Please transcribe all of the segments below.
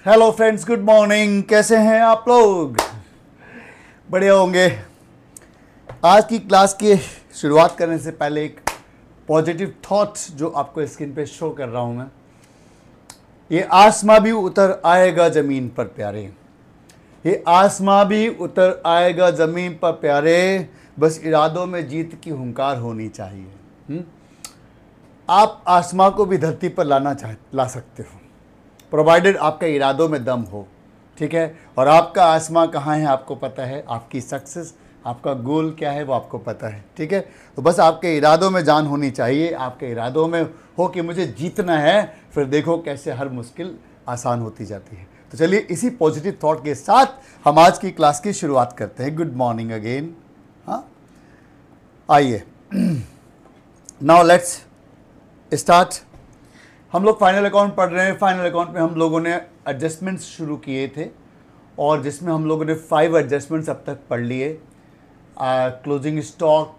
Hello friends, good morning. कैसे हैं आप लोग? बढ़िया होंगे। आज की क्लास की शुरुआत करने से पहले एक पॉजिटिव थॉट जो आपको स्क्रीन पे शो कर रहा हूं मैं। ये आसमां भी उतर आएगा ज़मीन पर प्यारे, ये आसमां भी उतर आएगा ज़मीन पर प्यारे, बस इरादों में जीत की हुंकार होनी चाहिए। आप आसमां को भी धरती पर ला सकते हो, प्रोवाइडेड आपके इरादों में दम हो। ठीक है, और आपका आसमां कहाँ है आपको पता है, आपकी सक्सेस, आपका गोल क्या है वो आपको पता है। ठीक है, तो बस आपके इरादों में जान होनी चाहिए, आपके इरादों में हो कि मुझे जीतना है, फिर देखो कैसे हर मुश्किल आसान होती जाती है। तो चलिए इसी पॉजिटिव थॉट के साथ हम आज की क्लास की शुरुआत करते हैं। Good morning again. हाँ, आइए नाउ लेट्स स्टार्ट। हम लोग फाइनल अकाउंट पढ़ रहे हैं। फाइनल अकाउंट में हम लोगों ने एडजस्टमेंट्स शुरू किए थे और जिसमें हम लोगों ने 5 एडजस्टमेंट्स अब तक पढ़ लिए। Closing stock,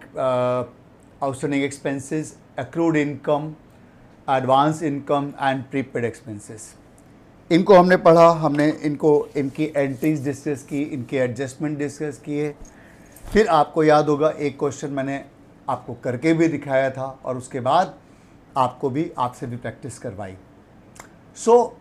outstanding expenses, accrued income, advance income and prepaid expenses. इनको हमने पढ़ा, हमने इनकी एंट्रीज डिस्कस की, इनके एडजस्टमेंट डिस्कस किए। फिर आपको याद होगा एक क्वेश्चन मैंने आपको करके भी दिखाया था और उसके बाद आपसे भी प्रैक्टिस करवाई। सो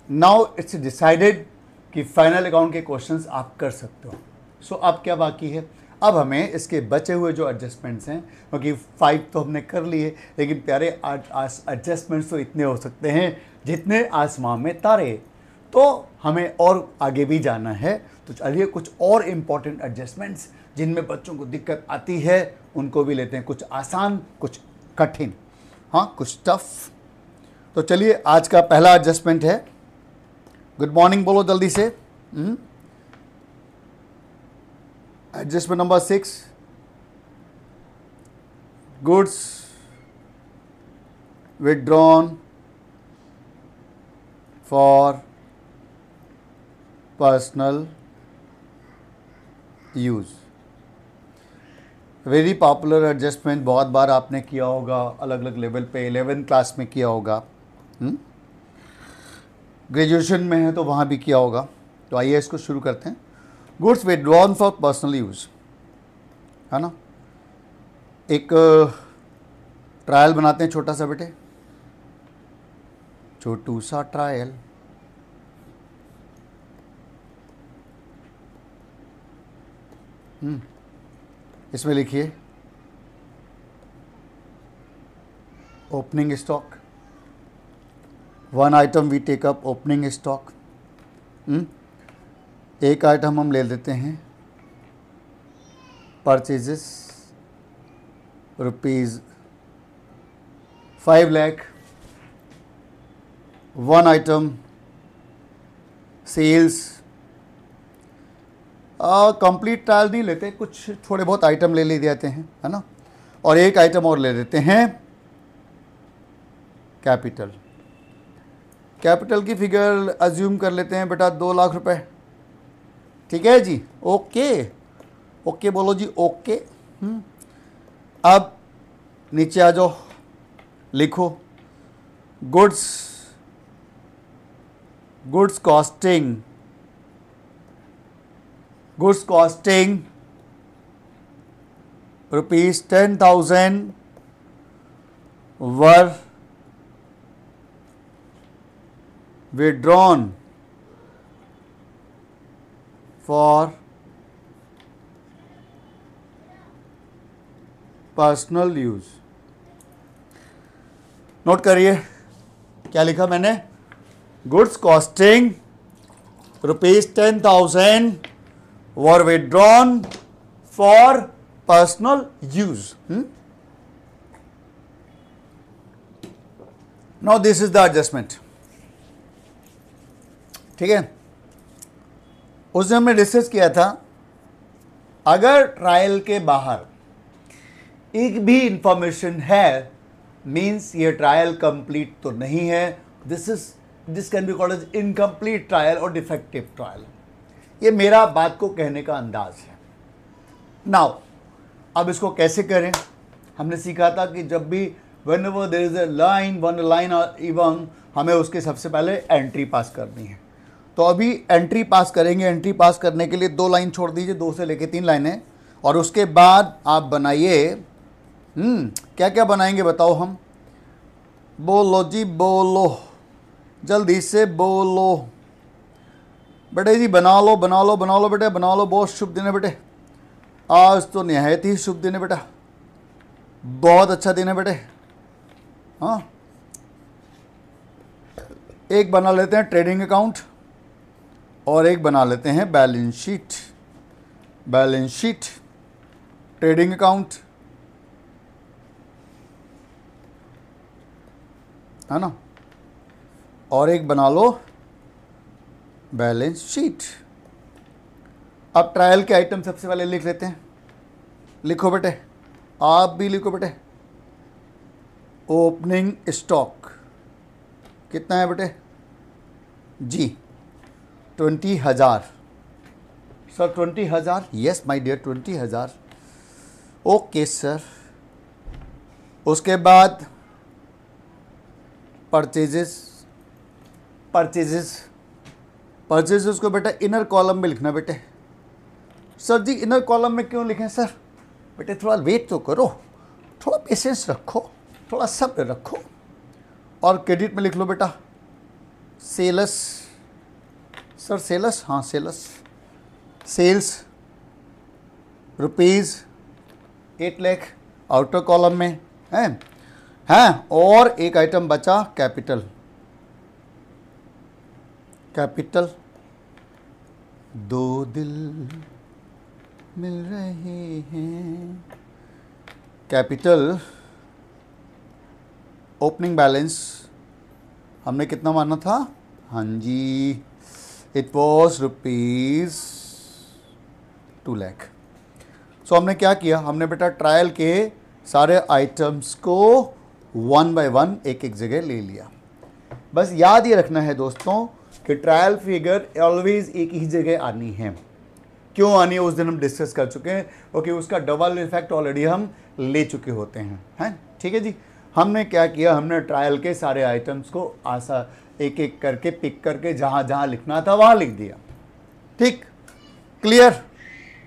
नाउ इट्स डिसाइडेड कि फाइनल अकाउंट के क्वेश्चंस आप कर सकते हो। सो अब क्या बाकी है? अब हमें इसके बचे हुए जो एडजस्टमेंट्स हैं, क्योंकि 5 तो हमने कर लिए, लेकिन प्यारे एडजस्टमेंट्स तो इतने हो सकते हैं जितने आसमां में तारे। तो हमें और आगे भी जाना है। तो चलिए कुछ और इम्पॉर्टेंट एडजस्टमेंट्स जिनमें बच्चों को दिक्कत आती है उनको भी लेते हैं, कुछ आसान कुछ कठिन, हाँ कुछ टफ। तो चलिए आज का पहला एडजस्टमेंट है, गुड मॉर्निंग बोलो जल्दी से। Adjustment number 6, goods withdrawn for personal use. Very popular adjustment, बहुत बार आपने किया होगा, अलग अलग लेवल पे 11th क्लास में किया होगा, ग्रेजुएशन में है तो वहाँ भी किया होगा। तो आइए इसको शुरू करते हैं। Goods withdrawn for personal use, है ना। एक ट्रायल बनाते हैं छोटा सा बेटे, छोटू सा ट्रायल। इसमें लिखिए opening stock, 1 item we take up opening stock. एक आइटम हम ले लेते हैं purchases ₹5 lakh. 1 item sales, complete trial नहीं लेते, कुछ थोड़े बहुत आइटम ले जाते हैं, है ना। और एक आइटम और ले लेते हैं कैपिटल। कैपिटल की फिगर अज्यूम कर लेते हैं बेटा 2 लाख रुपए। ठीक है जी, ओके ओके बोलो जी, ओके। अब नीचे आ जाओ, लिखो goods costing ₹10,000 were withdrawn for personal use. Note करिए क्या लिखा मैंने, goods costing ₹10,000 were withdrawn for personal use. Now this is the adjustment. ठीक है, उस दिन हमने डिस्कस किया था, अगर ट्रायल के बाहर एक भी इंफॉर्मेशन है मीन्स ये ट्रायल कंप्लीट तो नहीं है। This can be called as incomplete trial और डिफेक्टिव ट्रायल। ये मेरा बात को कहने का अंदाज है। नाउ अब इसको कैसे करें? हमने सीखा था कि जब भी whenever there is a line, one line or even, हमें उसके सबसे पहले एंट्री पास करनी है। तो अभी एंट्री पास करेंगे। एंट्री पास करने के लिए 2 लाइन छोड़ दीजिए, 2 से लेके 3 लाइनें, और उसके बाद आप बनाइए। क्या क्या बनाएंगे बताओ हम? बोलो जी बोलो, जल्दी से बोलो बेटे जी, बना लो बना लो बना लो बेटे, बना लो। बहुत शुभ दिन है बेटे, आज तो निहायत ही शुभ दिन है बेटा, बहुत अच्छा दिन है बेटे। हाँ, एक बना लेते हैं ट्रेडिंग अकाउंट और एक बना लेते हैं balance sheet. Balance sheet, trading account, है ना, और एक बना लो बैलेंस शीट। अब ट्रायल के आइटम सबसे पहले लिख लेते हैं। लिखो बेटे, आप भी लिखो बेटे। ओपनिंग स्टॉक कितना है बेटे ji? 20,000 sir. 20,000, yes my dear, 20,000। Okay sir. उसके बाद परचेजेस, परचेजेस, परचेजेस को बेटा इनर कॉलम में लिखना बेटे। सर जी इनर कॉलम में क्यों लिखें सर? बेटे थोड़ा वेट तो करो, थोड़ा पेशेंस रखो, थोड़ा सब्र रखो। और क्रेडिट में लिख लो बेटा सेल्स। सर सेल्स, हाँ sales, sales rupees 8 lakh outer column में है। हैं, और एक आइटम बचा कैपिटल। कैपिटल, 2 दिल मिल रहे हैं। कैपिटल, ओपनिंग बैलेंस हमने कितना माना था? हाँ जी, इट वॉज रुपीज़ 2 लाख। सो हमने क्या किया? हमने बेटा ट्रायल के सारे आइटम्स को 1 बाय 1 एक एक जगह ले लिया। बस याद ये रखना है दोस्तों कि ट्रायल फिगर ऑलवेज एक ही जगह आनी है। क्यों आनी है उस दिन हम डिस्कस कर चुके हैं, क्योंकि उसका डबल इफेक्ट ऑलरेडी हम ले चुके होते हैं। ठीक है जी। हमने क्या किया? हमने ट्रायल के सारे आइटम्स को एक एक करके पिक करके जहां जहां लिखना था वहां लिख दिया। ठीक, क्लियर?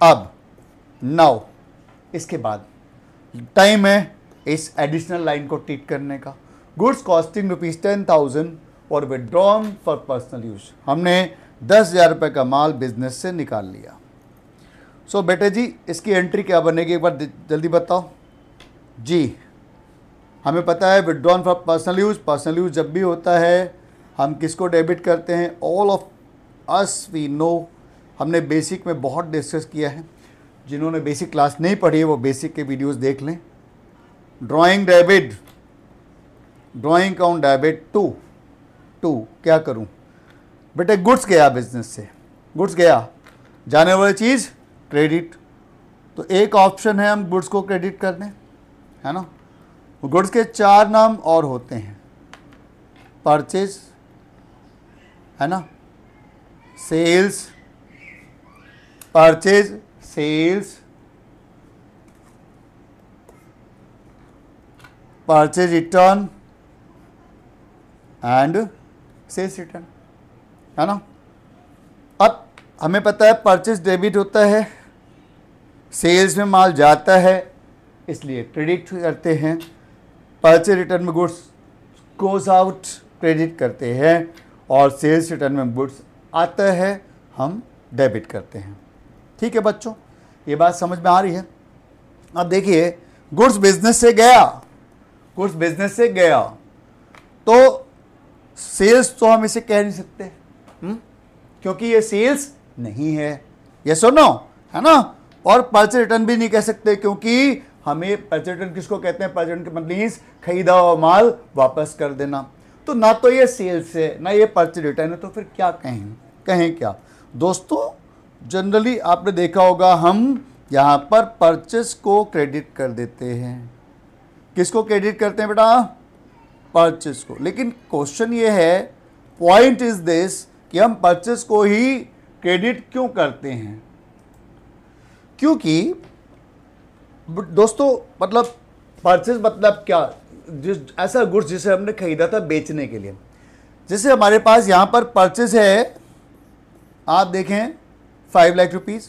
अब नाउ इसके बाद टाइम है इस एडिशनल लाइन को टिक करने का। गुड्स कॉस्टिंग ₹10,000 और विड्रॉन फॉर पर्सनल यूज। हमने 10,000 रुपये का माल बिजनेस से निकाल लिया। सो बेटे जी इसकी एंट्री क्या बनेगी एक बार जल्दी बताओ जी। हमें पता है withdrawn for personal use, personal use जब भी होता है हम किसको डेबिट करते हैं? All of us we know. हमने बेसिक में बहुत डिस्कस किया है। जिन्होंने बेसिक क्लास नहीं पढ़ी है वो बेसिक के वीडियोस देख लें। Drawing debit, drawing account debit to क्या करूं बेटे? गुड्स गया बिजनेस से, गुड्स गया, जाने वाली चीज़ क्रेडिट। तो एक ऑप्शन है हम गुड्स को क्रेडिट कर दें, है ना। गुड्स के 4 नाम और होते हैं, परचेज, है ना, sales, purchase, sales, purchase return and sales return, है ना। अब हमें पता है परचेज डेबिट होता है, सेल्स में माल जाता है इसलिए क्रेडिट करते हैं, परचेज रिटर्न में गुड्स गोज आउट क्रेडिट करते हैं, और सेल्स रिटर्न में गुड्स आता है हम डेबिट करते हैं। ठीक है बच्चों, ये बात समझ में आ रही है? अब देखिए गुड्स बिजनेस से गया, गुड्स बिजनेस से गया तो सेल्स तो हम इसे कह नहीं सकते क्योंकि ये सेल्स नहीं है, ये सुनो, है ना। और परचेज रिटर्न भी नहीं कह सकते क्योंकि हमें परचेज रिटर्न किसको कहते हैं? परचेज रिटर्न मतलब खरीदा हुआ माल वापस कर देना। तो ना तो ये सेल्स है ना ये परचेज रिटर्न है, तो फिर क्या कहें क्या दोस्तों? जनरली आपने देखा होगा हम यहाँ पर परचेज को क्रेडिट कर देते हैं। किसको क्रेडिट करते हैं बेटा? परचेज को। लेकिन क्वेश्चन ये है, पॉइंट इज दिस कि हम परचेज को ही क्रेडिट क्यों करते हैं? क्योंकि दोस्तों मतलब परचेज मतलब क्या? जिस ऐसा गुड्स जिसे हमने खरीदा था बेचने के लिए। जैसे हमारे पास यहाँ पर परचेज है आप देखें 5 लाख रुपीज़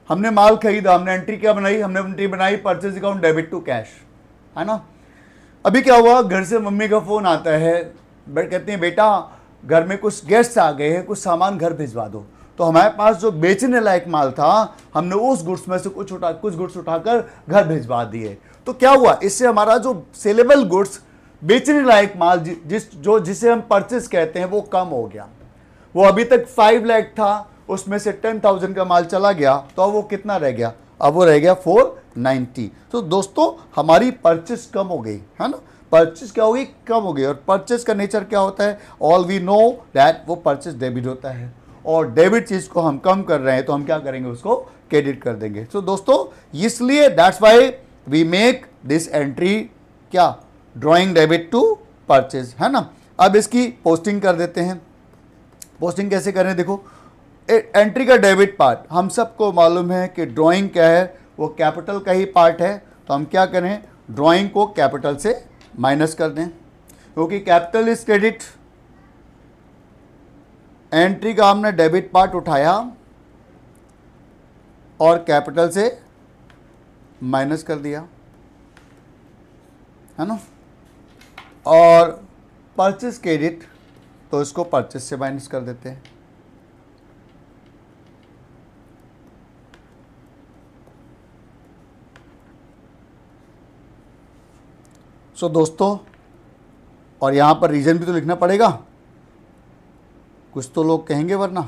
हमने माल खरीदा, हमने एंट्री क्या बनाई, हमने एंट्री बनाई purchase account debit to cash, है ना। अभी क्या हुआ, घर से मम्मी का फ़ोन आता है, कहते हैं बेटा घर में कुछ गेस्ट आ गए हैं, कुछ सामान घर भिजवा दो। तो हमारे पास जो बेचने लायक माल था हमने उस गुड्स में से कुछ गुड्स उठाकर घर भिजवा दिए। तो क्या हुआ, इससे हमारा जो सेलेबल गुड्स बेचने लायक माल जिसे हम परचेज कहते हैं वो कम हो गया। वो अभी तक 5 लाख था, उसमें से 10,000 का माल चला गया, तो अब वो कितना रह गया, अब वो रह गया 490। तो दोस्तों हमारी परचेज कम हो गई, है ना। परचेज क्या होगी, कम हो गई। और परचेज का नेचर क्या होता है, ऑल वी नो दैट वो परचेज डेबिट होता है, और डेबिट चीज को हम कम कर रहे हैं तो हम क्या करेंगे, उसको क्रेडिट कर देंगे। तो दोस्तों इसलिए that's why we make this entry क्या, ड्रॉइंग डेबिट टू परचेज, है ना। अब इसकी पोस्टिंग कर देते हैं। पोस्टिंग कैसे करें, देखो एंट्री का डेबिट पार्ट हम सबको मालूम है कि ड्राइंग क्या है, वो कैपिटल का ही पार्ट है। तो हम क्या करें, ड्राइंग को कैपिटल से माइनस कर दें, क्योंकि कैपिटल इज क्रेडिट। एंट्री का हमने डेबिट पार्ट उठाया और कैपिटल से माइनस कर दिया, है ना। और परचेज क्रेडिट, तो इसको परचेज से माइनस कर देते हैं। सो दोस्तों, और यहाँ पर रीजन भी तो लिखना पड़ेगा, कुछ तो लोग कहेंगे वरना।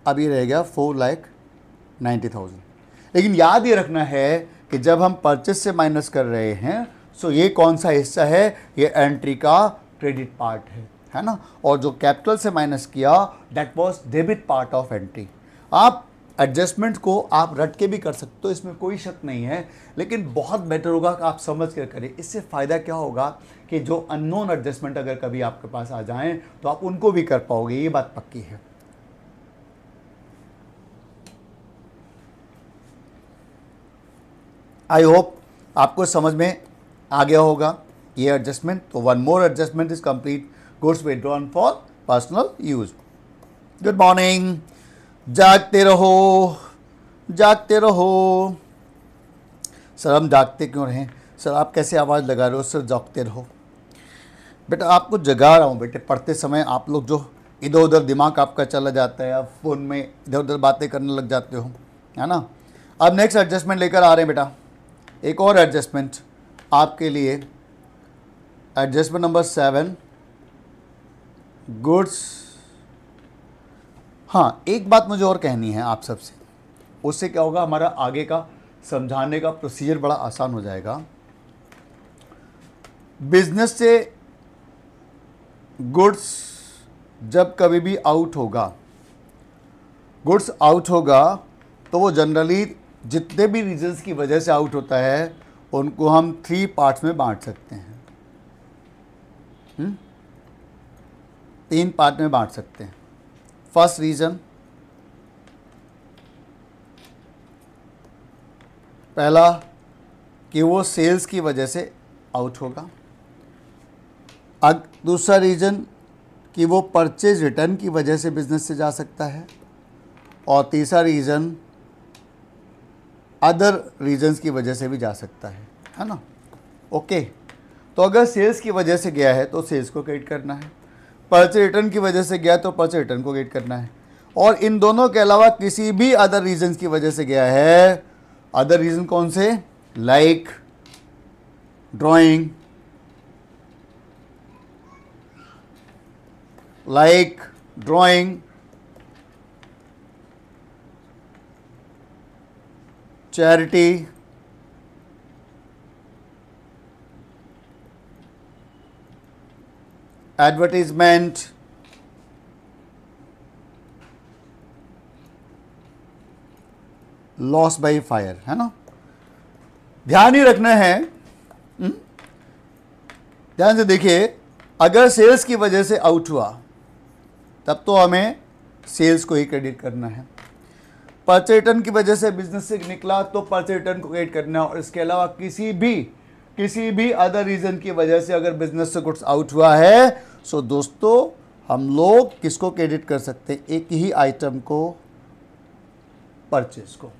अब ये रह गया 4,90,000। लेकिन याद ये रखना है कि जब हम परचेज से माइनस कर रहे हैं, सो ये कौन सा हिस्सा है, ये एंट्री का क्रेडिट पार्ट है ना। और जो कैपिटल से माइनस किया that was debit part of entry. आप एडजस्टमेंट को आप रट के भी कर सकते हो, इसमें कोई शक नहीं है, लेकिन बहुत बेटर होगा कि आप समझ कर करें। इससे फ़ायदा क्या होगा कि जो अननोन एडजस्टमेंट अगर कभी आपके पास आ जाएं तो आप उनको भी कर पाओगे, ये बात पक्की है। आई होप आपको समझ में आ गया होगा ये एडजस्टमेंट। तो one more adjustment is complete, goods withdrawn for personal use. Good morning, जागते रहो जागते रहो। सर हम जागते क्यों रहें, सर आप कैसे आवाज़ लगा रहे हो, सर जागते रहो। बेटा आपको जगा रहा हूँ बेटे, पढ़ते समय आप लोग जो इधर उधर दिमाग आपका चला जाता है, आप फ़ोन में इधर उधर बातें करने लग जाते हो, है ना। अब नेक्स्ट एडजस्टमेंट लेकर आ रहे हैं बेटा, एक और एडजस्टमेंट आपके लिए, एडजस्टमेंट नंबर 7, गुड्स। हाँ, एक बात मुझे और कहनी है आप सबसे, उससे क्या होगा, हमारा आगे का समझाने का प्रोसीजर बड़ा आसान हो जाएगा। बिजनेस से गुड्स जब कभी भी आउट होगा, गुड्स आउट होगा, तो वो जनरली जितने भी रीजंस की वजह से आउट होता है उनको हम 3 पार्ट्स में बांट सकते हैं। 3 पार्ट में बांट सकते हैं। फर्स्ट रीजन, पहला कि वो सेल्स की वजह से आउट होगा। दूसरा रीजन कि वो परचेज रिटर्न की वजह से बिजनेस से जा सकता है। और तीसरा रीज़न अदर रीजन्स की वजह से भी जा सकता है ना। ओके, तो अगर सेल्स की वजह से गया है तो सेल्स को क्रेडिट करना है, परचेज रिटर्न की वजह से गया तो परचेज रिटर्न को क्रेडिट करना है। और इन दोनों के अलावा किसी भी अदर रीजन्स की वजह से गया है, अदर रीजन कौन से, like drawing, charity, advertisement, loss by fire, है ना। ध्यान ही रखना है, ध्यान से देखिए, अगर सेल्स की वजह से आउट हुआ तब तो हमें सेल्स को ही क्रेडिट करना है। परचेज रिटर्न की वजह से बिजनेस से निकला तो परचेज रिटर्न को क्रेडिट करना है। और इसके अलावा किसी भी अदर रीजन की वजह से अगर बिजनेस से गुड्स आउट हुआ है, सो दोस्तों हम लोग किसको क्रेडिट कर सकते हैं? एक ही आइटम को, परचेज को।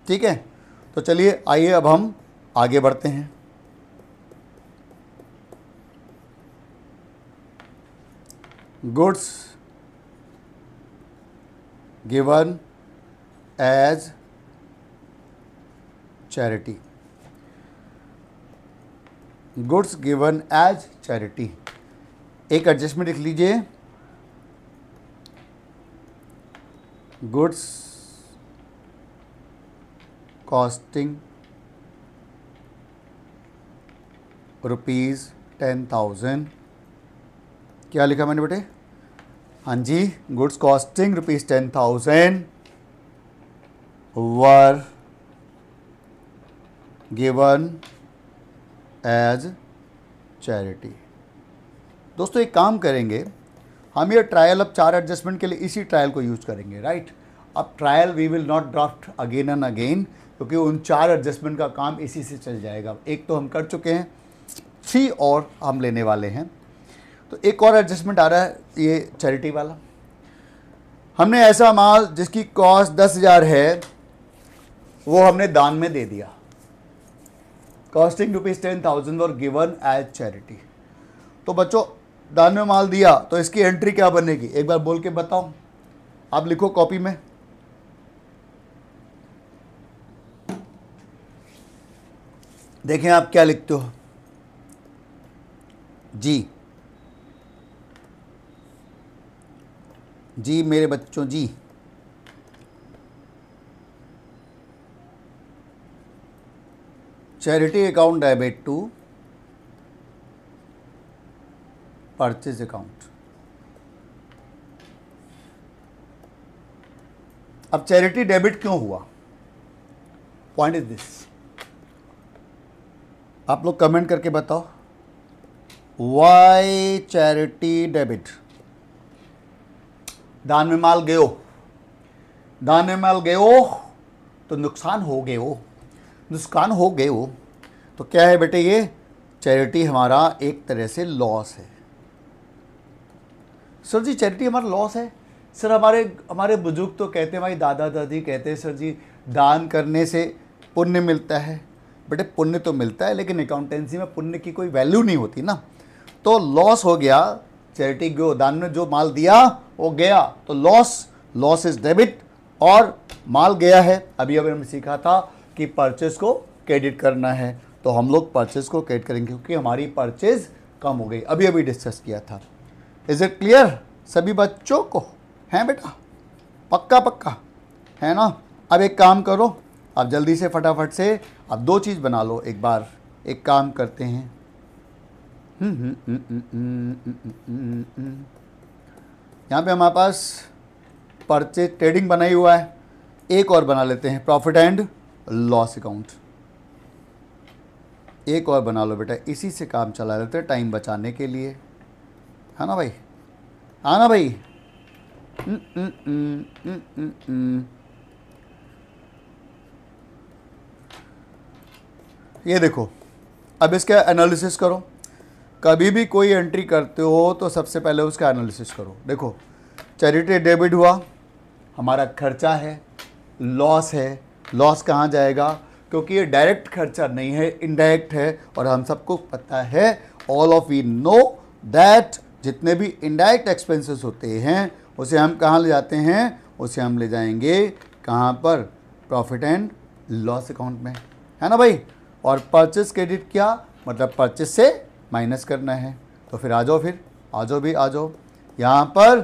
ठीक है, तो चलिए आइए अब हम आगे बढ़ते हैं। Goods given as charity, goods given as charity. एक एडजस्टमेंट लिख लीजिए, गुड्स कॉस्टिंग ₹10,000। क्या लिखा मैंने बेटे? हाँ जी, goods costing ₹10,000 were given as charity. दोस्तों एक काम करेंगे, हम ये ट्रायल अब 4 एडजस्टमेंट के लिए इसी ट्रायल को यूज करेंगे, राइट। अब trial we will not draft again and again, क्योंकि उन 4 एडजस्टमेंट का काम इसी से चल जाएगा। एक तो हम कर चुके हैं, 3 और हम लेने वाले हैं। तो एक और एडजस्टमेंट आ रहा है, ये चैरिटी वाला। हमने ऐसा माल जिसकी कॉस्ट 10,000 है वो हमने दान में दे दिया। कॉस्टिंग ₹10,000 और गिवन एज चैरिटी। तो बच्चों दान में माल दिया तो इसकी एंट्री क्या बनेगी? एक बार बोल के बताओ, आप लिखो कॉपी में। देखें आप क्या लिखते हो जी। जी मेरे बच्चों जी, charity account debit to purchase account. अब चैरिटी डेबिट क्यों हुआ? पॉइंट इज दिस, आप लोग कमेंट करके बताओ, व्हाई चैरिटी डेबिट? दान में माल गयो, दान में माल गयो तो नुकसान हो गयो, नुकसान हो गयो तो क्या है बेटे? ये चैरिटी हमारा एक तरह से लॉस है। सर जी चैरिटी हमारा लॉस है? सर हमारे बुजुर्ग तो कहते हैं, भाई दादा दादी कहते हैं, सर जी दान करने से पुण्य मिलता है। बेटे पुण्य तो मिलता है, लेकिन अकाउंटेंसी में पुण्य की कोई वैल्यू नहीं होती ना। तो लॉस हो गया, चैरिटी गो, दान में जो माल दिया वो गया, तो लॉस इज डेबिट और माल गया है। अभी हमने सीखा था कि परचेज को क्रेडिट करना है, तो हम लोग परचेज को क्रेडिट करेंगे क्योंकि हमारी परचेज कम हो गई। अभी डिस्कस किया था। इज इट क्लियर सभी बच्चों को? हैं बेटा? पक्का पक्का है ना? अब एक काम करो, आप जल्दी से फटाफट से आप 2 चीज़ बना लो। एक बार एक काम करते हैं, यहाँ पे हमारे पास परचेज ट्रेडिंग बनाई हुआ है, एक और बना लेते हैं प्रॉफिट एंड लॉस अकाउंट। एक और बना लो बेटा, इसी से काम चला लेते हैं टाइम बचाने के लिए, है ना भाई? हाँ ना भाई? ये देखो, अब इसका एनालिसिस करो। कभी भी कोई एंट्री करते हो तो सबसे पहले उसका एनालिसिस करो। देखो चैरिटी डेबिट हुआ, हमारा खर्चा है, लॉस है। लॉस कहाँ जाएगा? क्योंकि ये डायरेक्ट खर्चा नहीं है, इनडायरेक्ट है, और हम सबको पता है, all of we know that जितने भी इनडायरेक्ट एक्सपेंसेस होते हैं उसे हम कहाँ ले जाते हैं? उसे हम ले जाएंगे कहाँ पर? प्रॉफिट एंड लॉस अकाउंट में, है ना भाई? और परचेस क्रेडिट क्या मतलब? परचेस से माइनस करना है। तो फिर आ जाओ, फिर आ जाओ भी, आ जाओ। यहाँ पर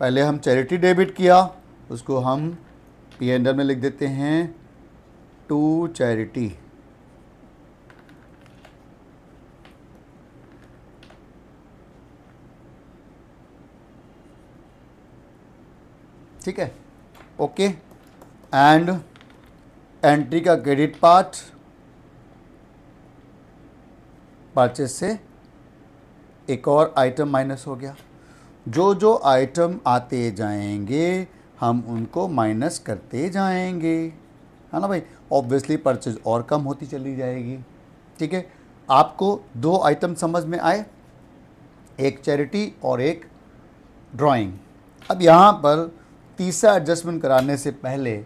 पहले हम चैरिटी डेबिट किया, उसको हम P&L में लिख देते हैं टू चैरिटी। ठीक है, ओके। एंड एंट्री का क्रेडिट पार्ट परचेस से एक और आइटम माइनस हो गया। जो जो आइटम आते जाएंगे हम उनको माइनस करते जाएंगे, है ना भाई? ऑब्वियसली परचेज और कम होती चली जाएगी। ठीक है, आपको 2 आइटम समझ में आए, एक चैरिटी और एक ड्राइंग। अब यहाँ पर तीसरा एडजस्टमेंट कराने से पहले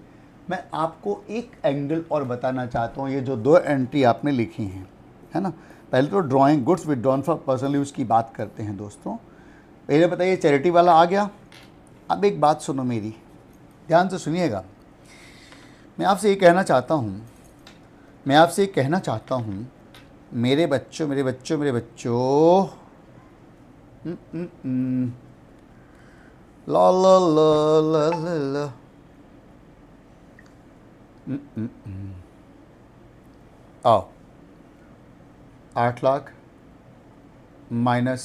मैं आपको एक एंगल और बताना चाहता हूँ। ये जो 2 एंट्री आपने लिखी हैं, है ना, पहले तो drawing goods withdrawn for personal use की बात करते हैं दोस्तों। पहले बताइए चैरिटी वाला आ गया। अब एक बात सुनो मेरी, ध्यान से सुनिएगा। मैं आपसे ये कहना चाहता हूँ, मेरे बच्चों ला ला ला ला ला ला आओ, 8 लाख माइनस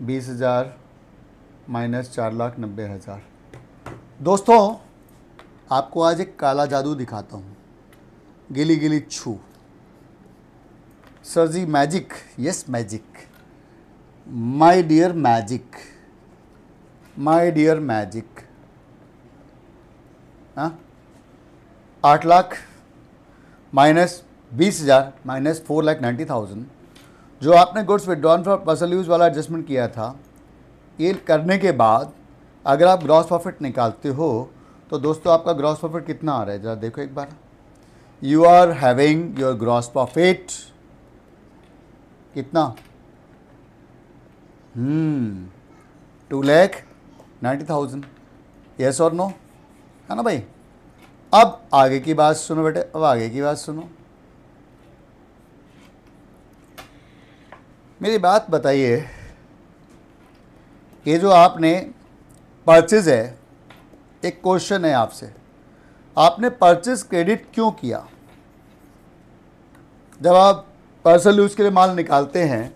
20,000 माइनस 4,90,000। दोस्तों आपको आज एक काला जादू दिखाता हूँ, गिली गिली छू। Sir ji magic, yes magic, my dear magic, my dear magic. हाँ, 8 लाख माइनस 20,000 माइनस 4,90,000 जो आपने goods withdrawn for personal use वाला एडजस्टमेंट किया था, ये करने के बाद अगर आप ग्रॉस प्रॉफिट निकालते हो तो दोस्तों आपका ग्रॉस प्रॉफिट कितना आ रहा है, ज़रा देखो एक बार। You are having your gross profit कितना, 2,90,000, यस और नो, है ना भाई। अब आगे की बात सुनो बेटे, अब आगे की बात सुनो। मेरी बात बताइए, ये जो आपने परचेज है, एक क्वेश्चन है आपसे, आपने परचेज क्रेडिट क्यों किया? जब आप पर्सनल यूज़ के लिए माल निकालते हैं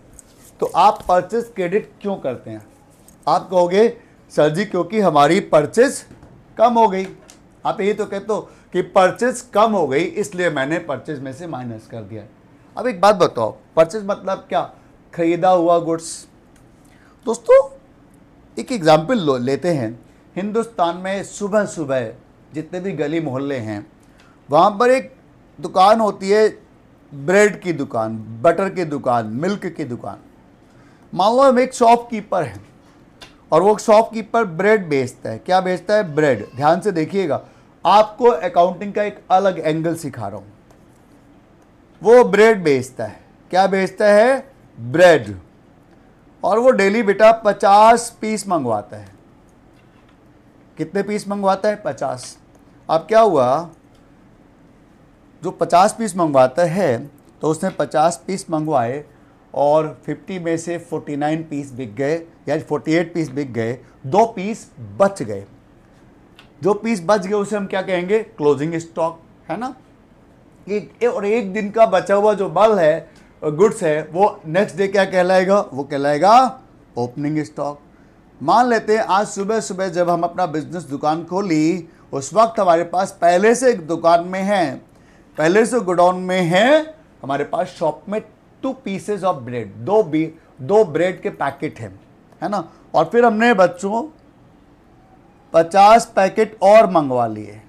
तो आप परचेज क्रेडिट क्यों करते हैं? आप कहोगे सर जी क्योंकि हमारी परचेज कम हो गई। आप यही तो कहते हो कि परचेज कम हो गई इसलिए मैंने परचेज में से माइनस कर दिया। अब एक बात बताओ, परचेज मतलब क्या? खरीदा हुआ गुड्स। दोस्तों एक एग्जाम्पल लेते हैं। हिंदुस्तान में सुबह सुबह जितने भी गली मोहल्ले हैं वहाँ पर एक दुकान होती है, ब्रेड की दुकान, बटर की दुकान, मिल्क की दुकान। मान लो हम एक शॉपकीपर हैं और वो शॉपकीपर ब्रेड बेचता है। क्या बेचता है? ब्रेड। ध्यान से देखिएगा, आपको अकाउंटिंग का एक अलग एंगल सिखा रहा हूँ। वो ब्रेड बेचता है। क्या बेचता है? ब्रेड। और वो डेली बेटा 50 पीस मंगवाता है। कितने पीस मंगवाता है? 50। अब क्या हुआ, जो 50 पीस मंगवाता है तो उसने 50 पीस मंगवाए और 50 में से 49 पीस बिक गए, यानी 48 पीस बिक गए, 2 पीस बच गए। जो पीस बच गए उसे हम क्या कहेंगे? क्लोजिंग स्टॉक, है ना। और एक दिन का बचा हुआ जो माल है, गुड्स है, वो नेक्स्ट डे क्या कहलाएगा? वो कहलाएगा ओपनिंग स्टॉक। मान लेते हैं आज सुबह सुबह जब हम अपना बिजनेस दुकान खोली, उस वक्त हमारे पास पहले से एक दुकान में है, पहले से गोडाउन में है हमारे पास शॉप में 2 पीसेज ऑफ ब्रेड, दो ब्रेड के पैकेट हैं, है ना। और फिर हमने बच्चों 50 पैकेट और मंगवा लिए,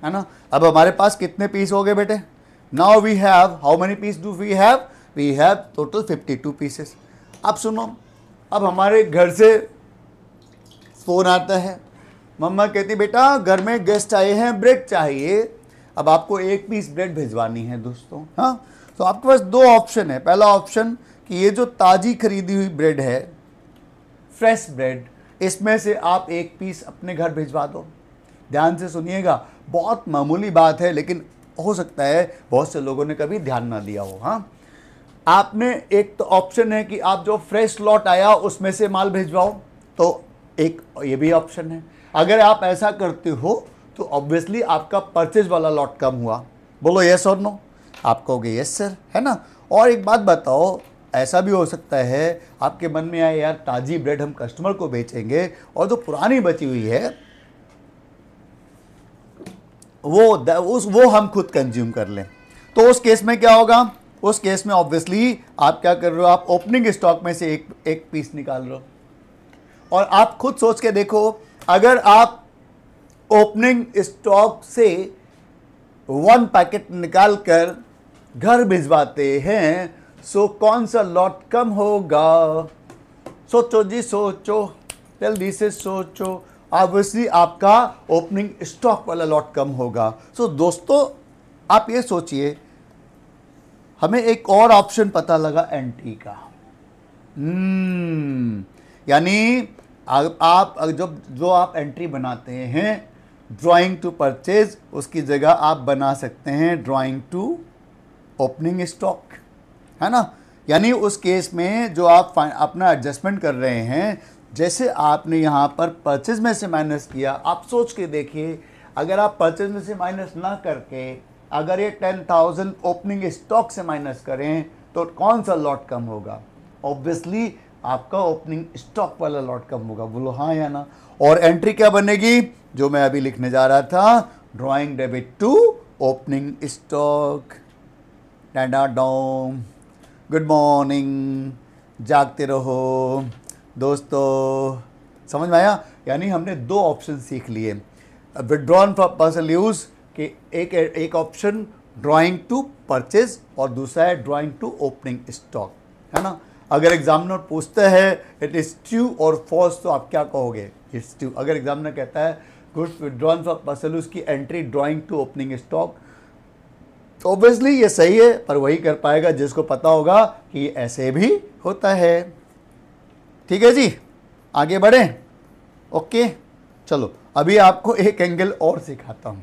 है ना। अब हमारे पास कितने पीस हो गए बेटे? Now we have, how many piece do we have? We have total 52 pieces. अब सुनो, अब हमारे घर से फोन आता है, मम्मा कहती बेटा घर में गेस्ट आए हैं, ब्रेड चाहिए। अब आपको 1 पीस ब्रेड भिजवानी है दोस्तों, हाँ। तो आपके पास 2 ऑप्शन है। पहला ऑप्शन कि ये जो ताज़ी खरीदी हुई ब्रेड है, फ्रेश ब्रेड, इसमें से आप 1 पीस अपने घर भिजवा दो। ध्यान से सुनिएगा, बहुत मामूली बात है लेकिन हो सकता है बहुत से लोगों ने कभी ध्यान ना दिया हो। हाँ, आपने एक तो ऑप्शन है कि आप जो फ्रेश लॉट आया उसमें से माल भिजवाओ, तो एक ये भी ऑप्शन है। अगर आप ऐसा करते हो तो ऑब्वियसली आपका परचेज वाला लॉट कम हुआ। बोलो यस और नो। आप कहोगे यस सर, है ना। और एक बात बताओ, ऐसा भी हो सकता है आपके मन में आए यार ताज़ी ब्रेड हम कस्टमर को बेचेंगे और जो पुरानी बची हुई है वो हम खुद कंज्यूम कर लें, तो उस केस में क्या होगा? उस केस में ऑब्वियसली आप क्या कर रहे हो? आप ओपनिंग स्टॉक में से एक पीस निकाल रहे हो। और आप खुद सोच के देखो, अगर आप ओपनिंग स्टॉक से 1 पैकेट निकाल कर घर भिजवाते हैं, सो कौन सा लॉट कम होगा? सोचो जी सोचो, जल्दी से सोचो। ऑब्वियसली आपका ओपनिंग स्टॉक वाला लॉट कम होगा। सो दोस्तों आप ये सोचिए, हमें एक और ऑप्शन पता लगा एंट्री का। यानी आप जब जो आप एंट्री बनाते हैं ड्राइंग टू परचेज, उसकी जगह आप बना सकते हैं ड्राइंग टू ओपनिंग स्टॉक, है ना। यानी उस केस में जो आप अपना एडजस्टमेंट कर रहे हैं, जैसे आपने यहाँ पर परचेज में से माइनस किया, आप सोच के देखिए अगर आप परचेज में से माइनस ना करके अगर ये 10,000 ओपनिंग स्टॉक से माइनस करें तो कौन सा लॉट कम होगा? ऑब्वियसली आपका ओपनिंग स्टॉक वाला लॉट कम होगा। बोलो हाँ या ना। और एंट्री क्या बनेगी जो मैं अभी लिखने जा रहा था, drawing debit to opening stock. डॉम गुड मॉर्निंग, जागते रहो दोस्तों। समझ में आया? यानी हमने दो ऑप्शन सीख लिए, विड्रॉन फॉर पर्सनल यूज के एक ऑप्शन ड्राइंग टू परचेज और दूसरा है ड्राइंग टू ओपनिंग स्टॉक, है ना। अगर एग्जामिनर पूछता है इट इज ट्रू और फॉल्स तो आप क्या कहोगे? It's true. अगर एग्जामिनर कहता है goods withdrawn for personal use की entry drawing to opening stock, तो ऑब्वियसली ये सही है, पर वही कर पाएगा जिसको पता होगा कि ये ऐसे भी होता है। ठीक है जी, आगे बढ़ें। ओके चलो, अभी आपको एक एंगल और सिखाता हूं।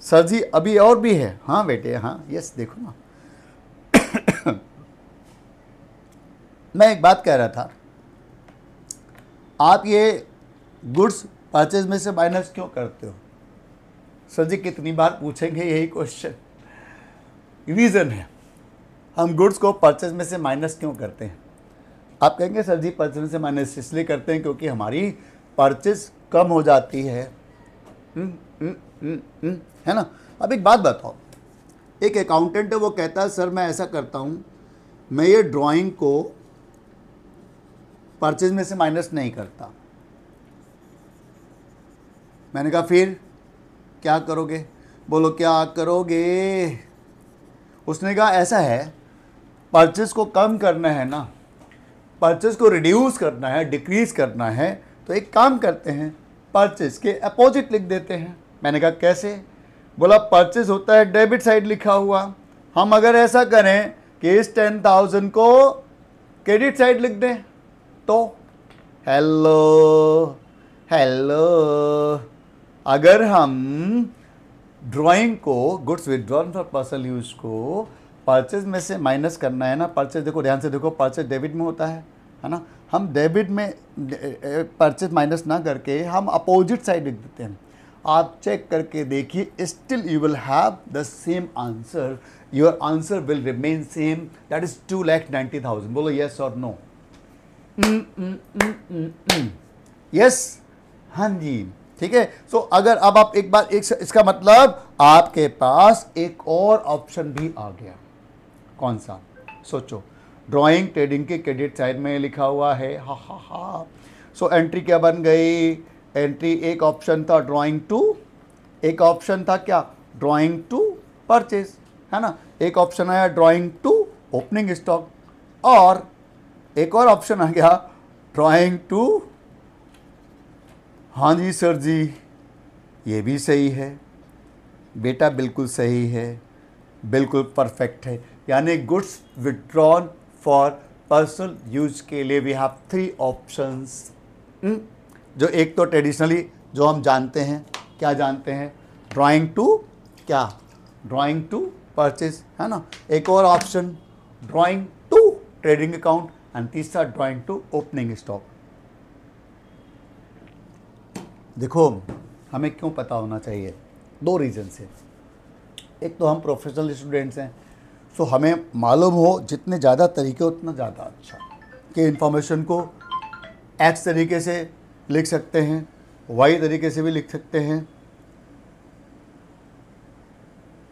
सर जी अभी और भी है? हाँ बेटे हाँ, यस देखो ना। मैं एक बात कह रहा था, आप ये गुड्स परचेज में से माइनस क्यों करते हो? सर जी कितनी बार पूछेंगे यही क्वेश्चन। रीज़न है, हम गुड्स को परचेज में से माइनस क्यों करते हैं? आप कहेंगे सर जी परचेज में से माइनस इसलिए करते हैं क्योंकि हमारी परचेज कम हो जाती है। है ना। अब एक बात बताओ, एक अकाउंटेंट है वो कहता है सर मैं ऐसा करता हूँ, मैं ये ड्राइंग को परचेज में से माइनस नहीं करता। मैंने कहा फिर क्या करोगे? बोलो क्या करोगे? उसने कहा ऐसा है, परचेज को कम करना है ना, परचेज को रिड्यूस करना है, डिक्रीज करना है, तो एक काम करते हैं परचेज के अपोजिट लिख देते हैं। मैंने कहा कैसे? बोला परचेज होता है डेबिट साइड लिखा हुआ, हम अगर ऐसा करें कि इस 10,000 को क्रेडिट साइड लिख दें तो हेलो अगर हम ड्राइंग को goods withdrawn for personal use को परचेज में से माइनस करना है ना, परचेज देखो ध्यान से देखो, परचेज डेबिट में होता है ना, हम डेबिट में परचेज माइनस ना करके हम अपोजिट साइड लिख देते हैं। आप चेक करके देखिए, still you will have the same answer, your answer will remain same, that is 2,90,000। बोलो यस और नो? यस, हाँ जी ठीक है। सो अगर अब आप एक बार इसका मतलब आपके पास एक और ऑप्शन भी आ गया। कौन सा? सोचो। ड्राइंग ट्रेडिंग के क्रेडिट साइड में लिखा हुआ है, हा हा हा। सो एंट्री क्या बन गई? एंट्री एक ऑप्शन था ड्राइंग टू, एक ऑप्शन था क्या? ड्राइंग टू परचेज, है ना। एक ऑप्शन आया ड्राइंग टू ओपनिंग स्टॉक, और एक और ऑप्शन आ गया ड्राइंग टू, हाँ जी सर जी ये भी सही है बेटा, बिल्कुल सही है, बिल्कुल परफेक्ट है। यानी goods withdrawn for personal use के लिए वी हैव 3 ऑप्शंस। जो एक तो ट्रेडिशनली जो हम जानते हैं, क्या जानते हैं? ड्राइंग टू क्या? ड्राइंग टू परचेज, है ना। एक और option drawing to trading account, and तीसरा ड्राइंग टू ओपनिंग स्टॉक। देखो हमें क्यों पता होना चाहिए? 2 रीज़न से। एक तो हम प्रोफेशनल स्टूडेंट्स हैं, सो हमें मालूम हो जितने ज़्यादा तरीके उतना ज़्यादा अच्छा, कि इन्फॉर्मेशन को एक्स तरीके से लिख सकते हैं, वाई तरीके से भी लिख सकते हैं,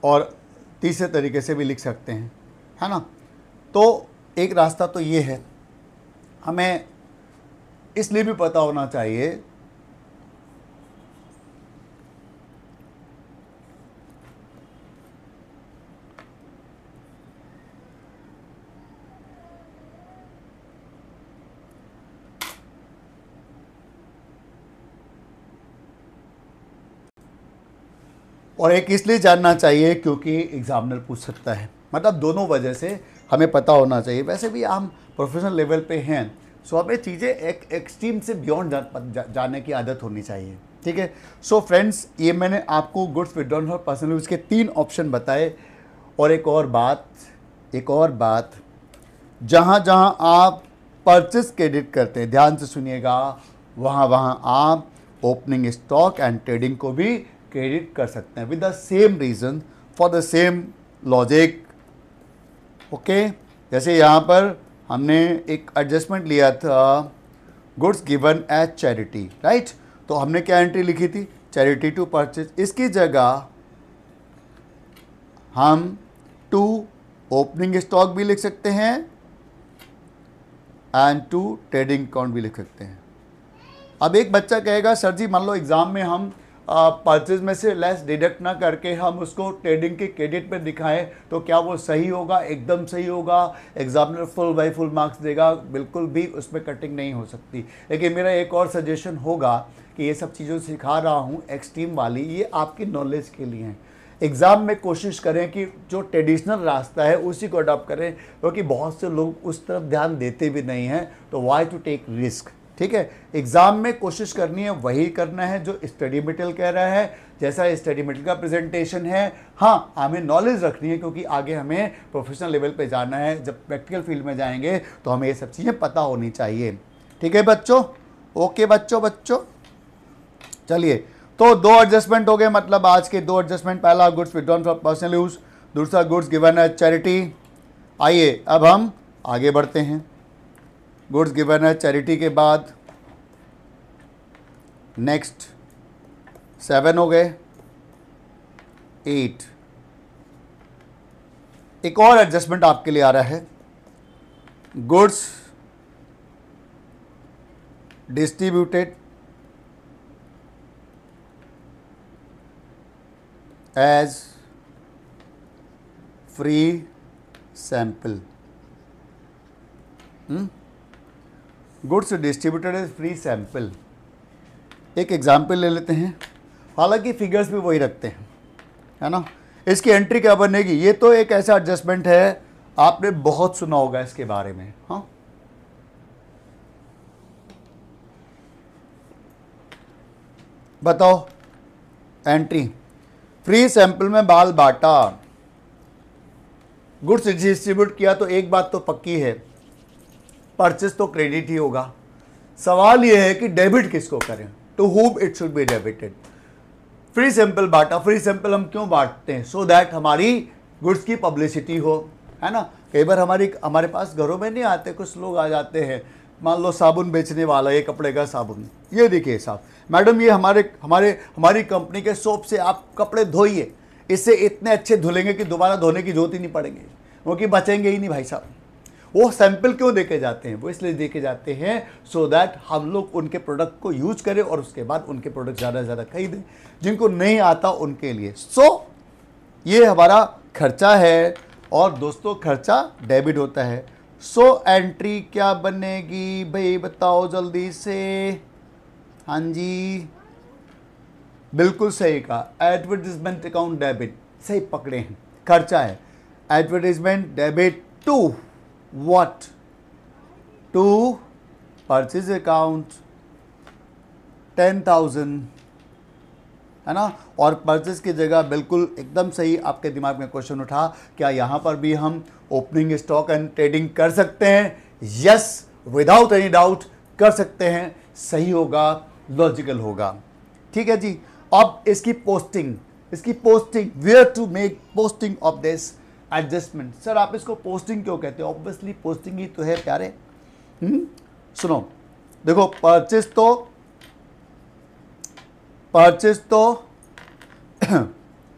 और तीसरे तरीके से भी लिख सकते हैं, है ना। तो एक रास्ता तो ये है, हमें इसलिए भी पता होना चाहिए और एक इसलिए जानना चाहिए क्योंकि एग्जामिनर पूछ सकता है, मतलब दोनों वजह से हमें पता होना चाहिए। वैसे भी हम प्रोफेशनल लेवल पे हैं, सो हमें चीज़ें एक एक्सट्रीम से बियॉन्ड जाने की आदत होनी चाहिए, ठीक है। सो फ्रेंड्स, ये मैंने आपको goods withdrawn for personal use के 3 ऑप्शन बताए। और एक और बात, जहाँ जहाँ आप परचेस क्रेडिट करते हैं, ध्यान से सुनिएगा, वहाँ आप ओपनिंग स्टॉक एंड ट्रेडिंग को भी क्रेडिट कर सकते हैं with the same reason, for the same logic, okay. जैसे यहाँ पर हमने एक एडजस्टमेंट लिया था, goods given as charity, right. तो हमने क्या एंट्री लिखी थी, चैरिटी टू परचेज। इसकी जगह हम टू ओपनिंग स्टॉक भी लिख सकते हैं एंड टू ट्रेडिंग अकाउंट भी लिख सकते हैं। अब एक बच्चा कहेगा सर जी, मान लो एग्जाम में हम परचेज में से लेस डिडक्ट ना करके हम उसको ट्रेडिंग के क्रेडिट पे दिखाएं तो क्या वो सही होगा? एकदम सही होगा, examiner full by full marks देगा, बिल्कुल भी उसमें कटिंग नहीं हो सकती। लेकिन मेरा एक और सजेशन होगा कि ये सब चीज़ें सिखा रहा हूँ एक्सट्रीम वाली, ये आपकी नॉलेज के लिए हैं। एग्ज़ाम में कोशिश करें कि जो ट्रेडिशनल रास्ता है उसी को अडॉप्ट करें, क्योंकि बहुत से लोग उस तरफ ध्यान देते भी नहीं हैं, तो वाई टू टेक रिस्क, ठीक है। एग्जाम में कोशिश करनी है वही करना है जो स्टडी मटेरियल कह रहा है, जैसा स्टडी मटेरियल का प्रेजेंटेशन है। हाँ, हमें नॉलेज रखनी है क्योंकि आगे हमें प्रोफेशनल लेवल पे जाना है, जब प्रैक्टिकल फील्ड में जाएंगे तो हमें ये सब चीज़ें पता होनी चाहिए, ठीक है बच्चों। ओके बच्चों, चलिए, तो 2 एडजस्टमेंट हो गए, मतलब आज के 2 एडजस्टमेंट, पहला goods withdrawn for personal use, दूसरा गुड्स गिवन एज चैरिटी। आइए अब हम आगे बढ़ते हैं। गुड्स गिवन एज चैरिटी के बाद नेक्स्ट 7 हो गए, 8। एक और एडजस्टमेंट आपके लिए आ रहा है, goods distributed as free sample. Goods distributed as free sample. एक एग्जाम्पल ले लेते हैं, हालांकि फिगर्स भी वही रखते हैं, है ना। इसकी एंट्री क्या बनेगी? ये तो एक ऐसा एडजस्टमेंट है, आपने बहुत सुना होगा इसके बारे में। हाँ, बताओ एंट्री। फ्री सैंपल में बाल बांटा, गुड्स डिस्ट्रीब्यूट किया, तो एक बात तो पक्की है, परचेस तो क्रेडिट ही होगा। सवाल यह है कि डेबिट किसको करें, to whom it should be debited. Free sample बांटा, फ्री सैंपल हम क्यों बांटते हैं? सो दैट हमारी गुड्स की पब्लिसिटी हो, है ना। कई बार हमारे पास घरों में नहीं आते, कुछ लोग आ जाते हैं, मान लो साबुन बेचने वाला, ये कपड़े का साबुन, ये देखिए साहब, मैडम ये हमारी कंपनी के सोप से आप कपड़े धोइए, इससे इतने अच्छे धुलेंगे कि दोबारा धोने की जरूरत ही नहीं पड़ेंगे, क्योंकि बचेंगे ही नहीं भाई साहब। वो सैंपल क्यों देके जाते हैं? वो इसलिए देके जाते हैं सो दैट हम लोग उनके प्रोडक्ट को यूज करें और उसके बाद उनके प्रोडक्ट ज़्यादा से ज़्यादा खरीदें, जिनको नहीं आता उनके लिए। सो ये हमारा खर्चा है, और दोस्तों खर्चा डेबिट होता है। सो एंट्री क्या बनेगी भाई, बताओ जल्दी से। हाँ जी, बिल्कुल सही कहा, एडवर्टीजमेंट अकाउंट डेबिट, सही पकड़े हैं, खर्चा है। Advertisement debit to what? To purchase account 10,000, है ना। और परचेज की जगह बिल्कुल एकदम सही आपके दिमाग में क्वेश्चन उठा, क्या यहाँ पर भी हम ओपनिंग स्टॉक एंड ट्रेडिंग कर सकते हैं? यस, विदाउट एनी डाउट कर सकते हैं, सही होगा, लॉजिकल होगा, ठीक है जी। अब इसकी posting, where to make posting of this adjustment. Sir आप इसको पोस्टिंग क्यों कहते हो? ऑब्वियसली पोस्टिंग ही तो है प्यारे। सुनो, देखो परचेज तो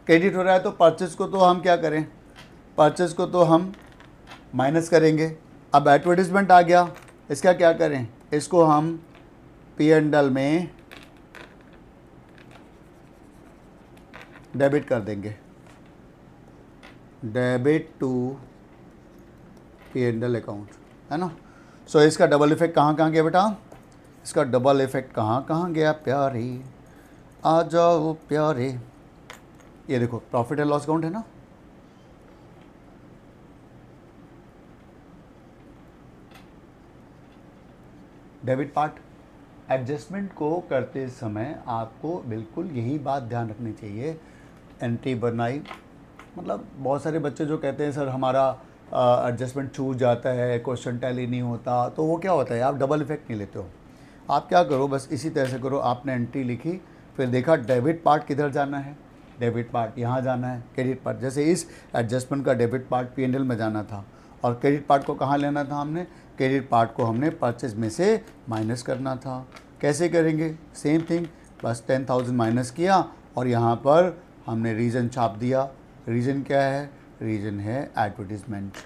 क्रेडिट हो रहा है, तो परचेज को तो हम क्या करें? परचेज को तो हम माइनस करेंगे। अब एडवर्टीजमेंट आ गया, इसका क्या करें? इसको हम P&L में डेबिट कर देंगे, डेबिट टू P&L अकाउंट, है ना। सो इसका डबल इफेक्ट कहाँ गया बेटा? इसका डबल इफेक्ट कहाँ गया प्यारे? आ जाओ प्यारे, ये देखो प्रॉफिट एंड लॉस अकाउंट है ना, डेबिट पार्ट। एडजस्टमेंट को करते समय आपको बिल्कुल यही बात ध्यान रखनी चाहिए। एंट्री बनाई, मतलब बहुत सारे बच्चे जो कहते हैं सर हमारा एडजस्टमेंट छूट जाता है, क्वेश्चन टैली नहीं होता, तो वो क्या होता है, आप डबल इफेक्ट नहीं लेते हो। आप क्या करो, बस इसी तरह से करो। आपने एंट्री लिखी, फिर देखा डेबिट पार्ट किधर जाना है, डेबिट पार्ट यहाँ जाना है, क्रेडिट पार्ट, जैसे इस एडजस्टमेंट का डेबिट पार्ट P&L में जाना था, और क्रेडिट पार्ट को कहाँ लेना था हमने, क्रेडिट पार्ट को हमने परचेज में से माइनस करना था। कैसे करेंगे, सेम थिंग, बस 10,000 माइनस किया और यहाँ पर हमने रीज़न छाप दिया। रीज़न क्या है, रीज़न है एडवर्टीजमेंट।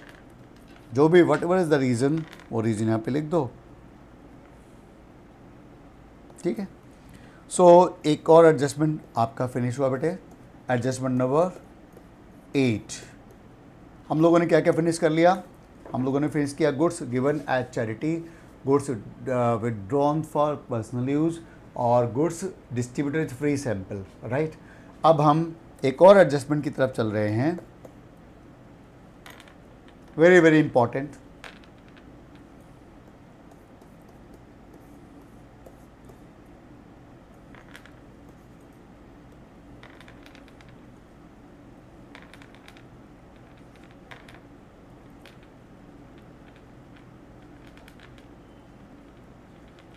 जो भी what ever is the reason, वो रीज़न यहाँ पे लिख दो, ठीक है। सो एक और एडजस्टमेंट आपका फिनिश हुआ बेटे, एडजस्टमेंट नंबर 8। हम लोगों ने क्या क्या फिनिश कर लिया, हम लोगों ने फिनिश किया goods given as charity, goods withdrawn for personal use, और goods distributed free sample, right. अब हम एक और एडजस्टमेंट की तरफ चल रहे हैं, very very important.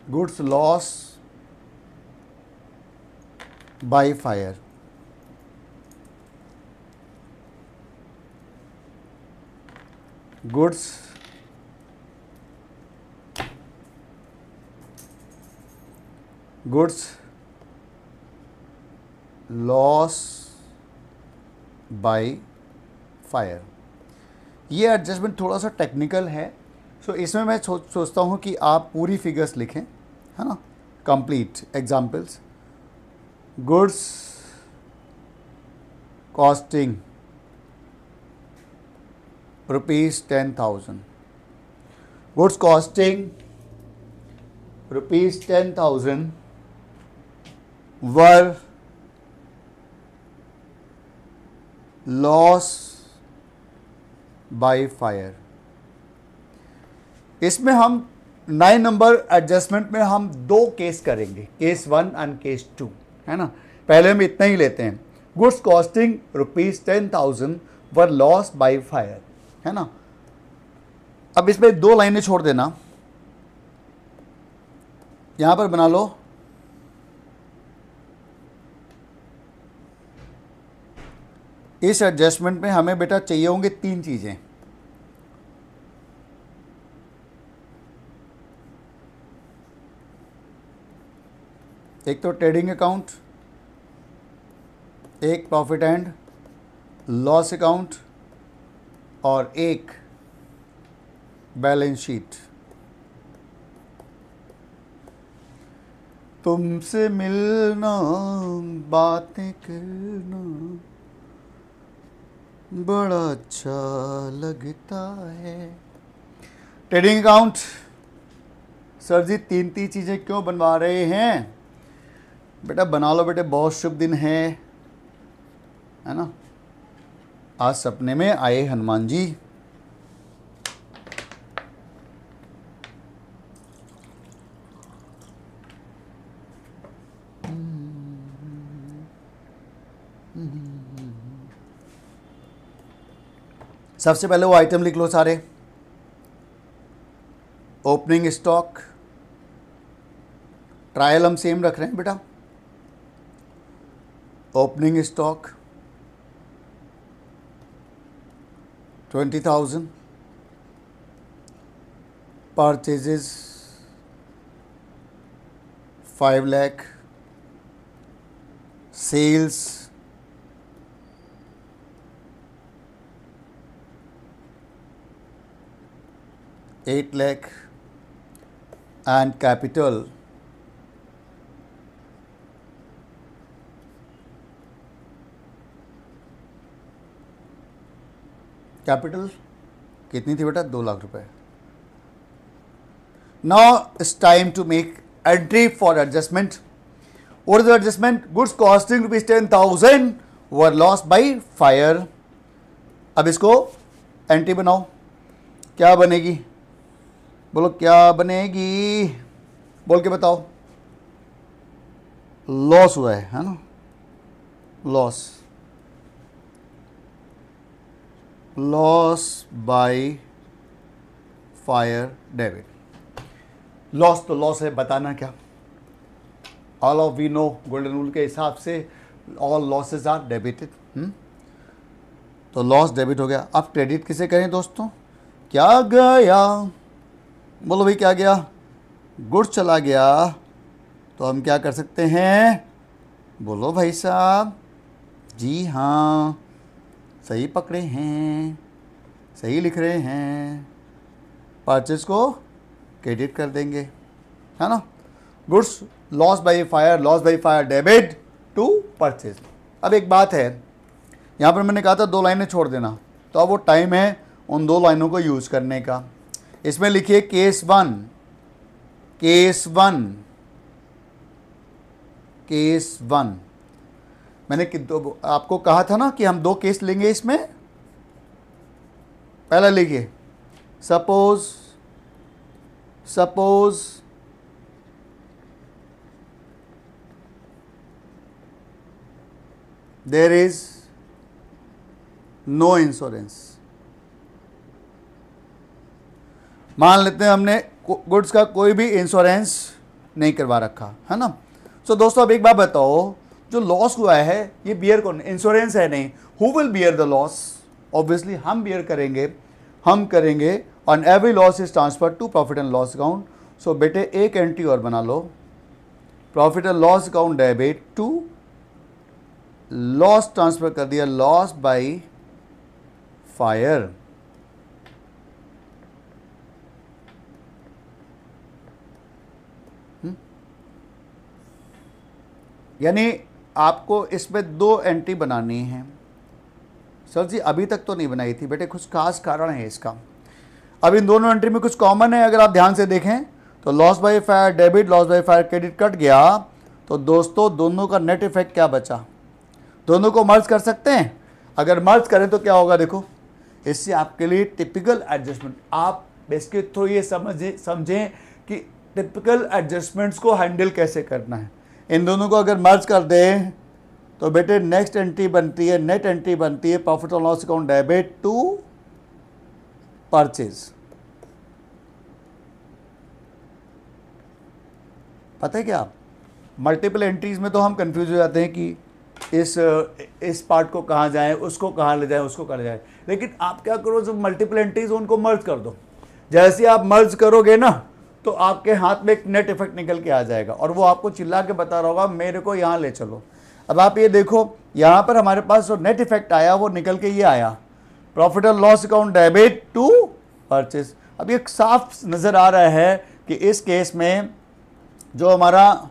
Goods loss by fire, goods loss by fire. ये एडजस्टमेंट थोड़ा सा टेक्निकल है, सो इसमें मैं सोचता हूँ कि आप पूरी फिगर्स लिखें, है ना, complete examples. Goods costing ₹10,000, goods costing ₹10,000 were loss by fire. इसमें हम 9 नंबर एडजस्टमेंट में हम 2 केस करेंगे, केस 1 एंड केस 2, है ना। पहले हम इतना ही लेते हैं, goods costing ₹10,000 were loss by fire, है ना। अब इसमें 2 लाइनें छोड़ देना, यहां पर बना लो इस एडजस्टमेंट में हमें बेटा चाहिए होंगे 3 चीजें। एक तो ट्रेडिंग अकाउंट, एक प्रॉफिट एंड लॉस अकाउंट, और एक बैलेंस शीट। तुमसे मिलना, बातें करना बड़ा अच्छा लगता है। ट्रेडिंग अकाउंट, सर जी 3 चीज़ें क्यों बनवा रहे हैं? बेटा बना लो बेटे, बहुत शुभ दिन है ना। आज सपने में आए हनुमान जी। सबसे पहले वो आइटम लिख लो सारे। ओपनिंग स्टॉक, ट्रायल हम सेम रख रहे हैं बेटा। Opening stock 20,000, purchases 5 lakh, sales 8 lakh, and capital कितनी थी बेटा? 2 लाख रुपए। Now it's time to make entry for adjustment. What is the adjustment? Goods costing ₹10,000 were lost by fire. अब इसको एंटी बनाओ, क्या बनेगी? बोलो क्या बनेगी, बोल के बताओ। लॉस हुआ है ना, loss by fire debit. Loss तो लॉस है, बताना क्या? All of we know golden rule के हिसाब से ऑल लॉसेज आर डेबिटेड। तो लॉस डेबिट हो गया। अब क्रेडिट किसे करें दोस्तों? क्या गया? बोलो भाई क्या गया? गुड्स चला गया। तो हम क्या कर सकते हैं? बोलो भाई साहब। जी हाँ, सही पकड़े हैं, सही लिख रहे हैं। परचेज को क्रेडिट कर देंगे, है ना। Goods loss by fire debit to purchase. अब एक बात है, यहाँ पर मैंने कहा था 2 लाइनें छोड़ देना, तो अब वो टाइम है उन 2 लाइनों को यूज़ करने का। इसमें लिखिए केस वन। मैंने आपको कहा था ना कि हम 2 केस लेंगे इसमें। पहला लिखिए, suppose there is no insurance. मान लेते हैं हमने गुड्स का कोई भी इंश्योरेंस नहीं करवा रखा, है ना। सो दोस्तों अब एक बात बताओ, जो लॉस हुआ है ये बियर कौन? इंश्योरेंस है नहीं। Who will bear the loss? Obviously हम बियर करेंगे। On every loss is transfer to profit and loss account. So बेटे एक एंट्री और बना लो, profit and loss account debit to loss transfer कर दिया, लॉस बाय फायर। यानी आपको इसमें 2 एंट्री बनानी है। सर जी अभी तक तो नहीं बनाई थी बेटे, कुछ खास कारण है इसका। अब इन दोनों एंट्री में कुछ कॉमन है, अगर आप ध्यान से देखें तो loss by fire debit, loss by fire credit cut गया। तो दोस्तों दोनों का नेट इफेक्ट क्या बचा? दोनों को मर्ज कर सकते हैं। अगर मर्ज करें तो क्या होगा? देखो, इससे आपके लिए टिपिकल एडजस्टमेंट, आप इसके थ्रू ये समझें कि टिपिकल एडजस्टमेंट्स को हैंडल कैसे करना है। इन दोनों को अगर मर्ज कर दें तो बेटे नेक्स्ट एंट्री बनती है, नेट एंट्री बनती है profit and loss account debit to purchase. पता है क्या, मल्टीपल एंट्रीज में तो हम कंफ्यूज हो जाते हैं कि इस पार्ट को कहाँ जाएं, उसको कहाँ ले जाएं, उसको कहाँ ले जाएं। लेकिन आप क्या करो, जब मल्टीपल एंट्रीज उनको मर्ज कर दो। जैसे आप मर्ज करोगे ना तो आपके हाथ में एक नेट इफेक्ट निकल के आ जाएगा और वो आपको चिल्ला के बता रहा होगा मेरे को यहाँ ले चलो। अब आप ये देखो, यहाँ पर हमारे पास जो नेट इफेक्ट आया वो निकल के ये आया, profit and loss account debit to purchase. अब ये साफ नज़र आ रहा है कि इस केस में जो हमारा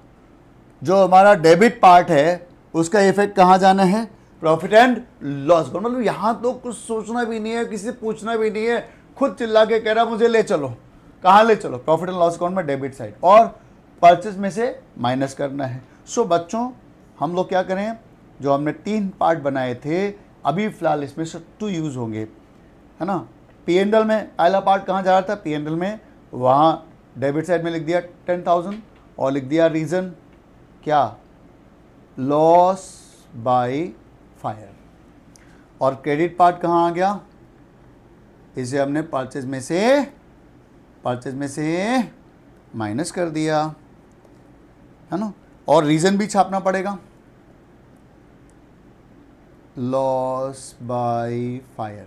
डेबिट पार्ट है उसका इफेक्ट कहाँ जाना है? Profit and loss account. मतलब यहाँ तो कुछ सोचना भी नहीं है, किसी से पूछना भी नहीं है, खुद चिल्ला के कह रहा मुझे ले चलो। कहाँ ले चलो? प्रॉफिट एंड लॉस अकाउंट में डेबिट साइड, और परचेज में से माइनस करना है। सो बच्चों हम लोग क्या करें, जो हमने 3 पार्ट बनाए थे अभी फिलहाल इसमें से 2 यूज़ होंगे, है ना। P&L में पहला पार्ट कहाँ जा रहा था? P&L में, वहाँ डेबिट साइड में लिख दिया 10,000 और लिख दिया रीज़न क्या? Loss by fire. और क्रेडिट पार्ट कहाँ आ गया? इसे हमने परचेज में से माइनस कर दिया, है ना। और रीज़न भी छापना पड़ेगा, loss by fire.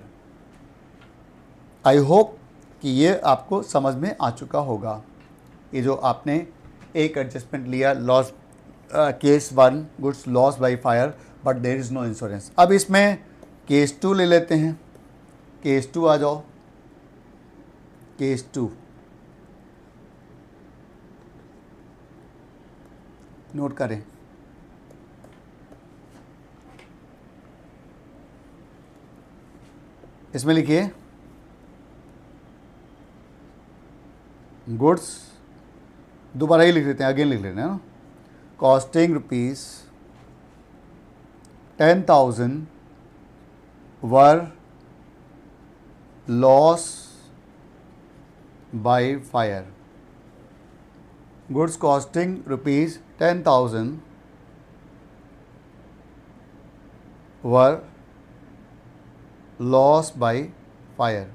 I hope कि ये आपको समझ में आ चुका होगा। ये जो आपने एक एडजस्टमेंट लिया, loss case 1 goods loss by fire but there is no insurance. अब इसमें केस 2 ले लेते हैं। केस 2 आ जाओ, केस 2 नोट करें। इसमें लिखिए गुड्स, दोबारा ही लिख लेते हैं, अगेन लिख लेते हैं ना। Costing rupees 10,000 were lost by fire. Goods costing rupees 10,000 were lost by fire.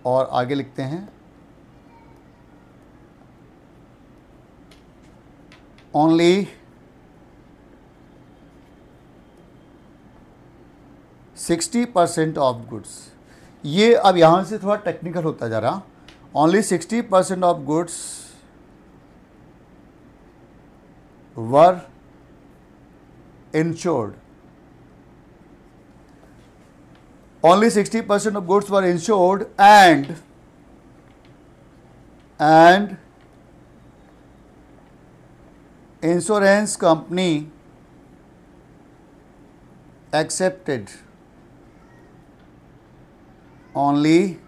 और आगे लिखते हैं ओनली 60% ऑफ गुड्स। ये अब यहां से थोड़ा टेक्निकल होता जा रहा। Only 60% of goods were insured. Only 60% of goods were insured and insurance company accepted only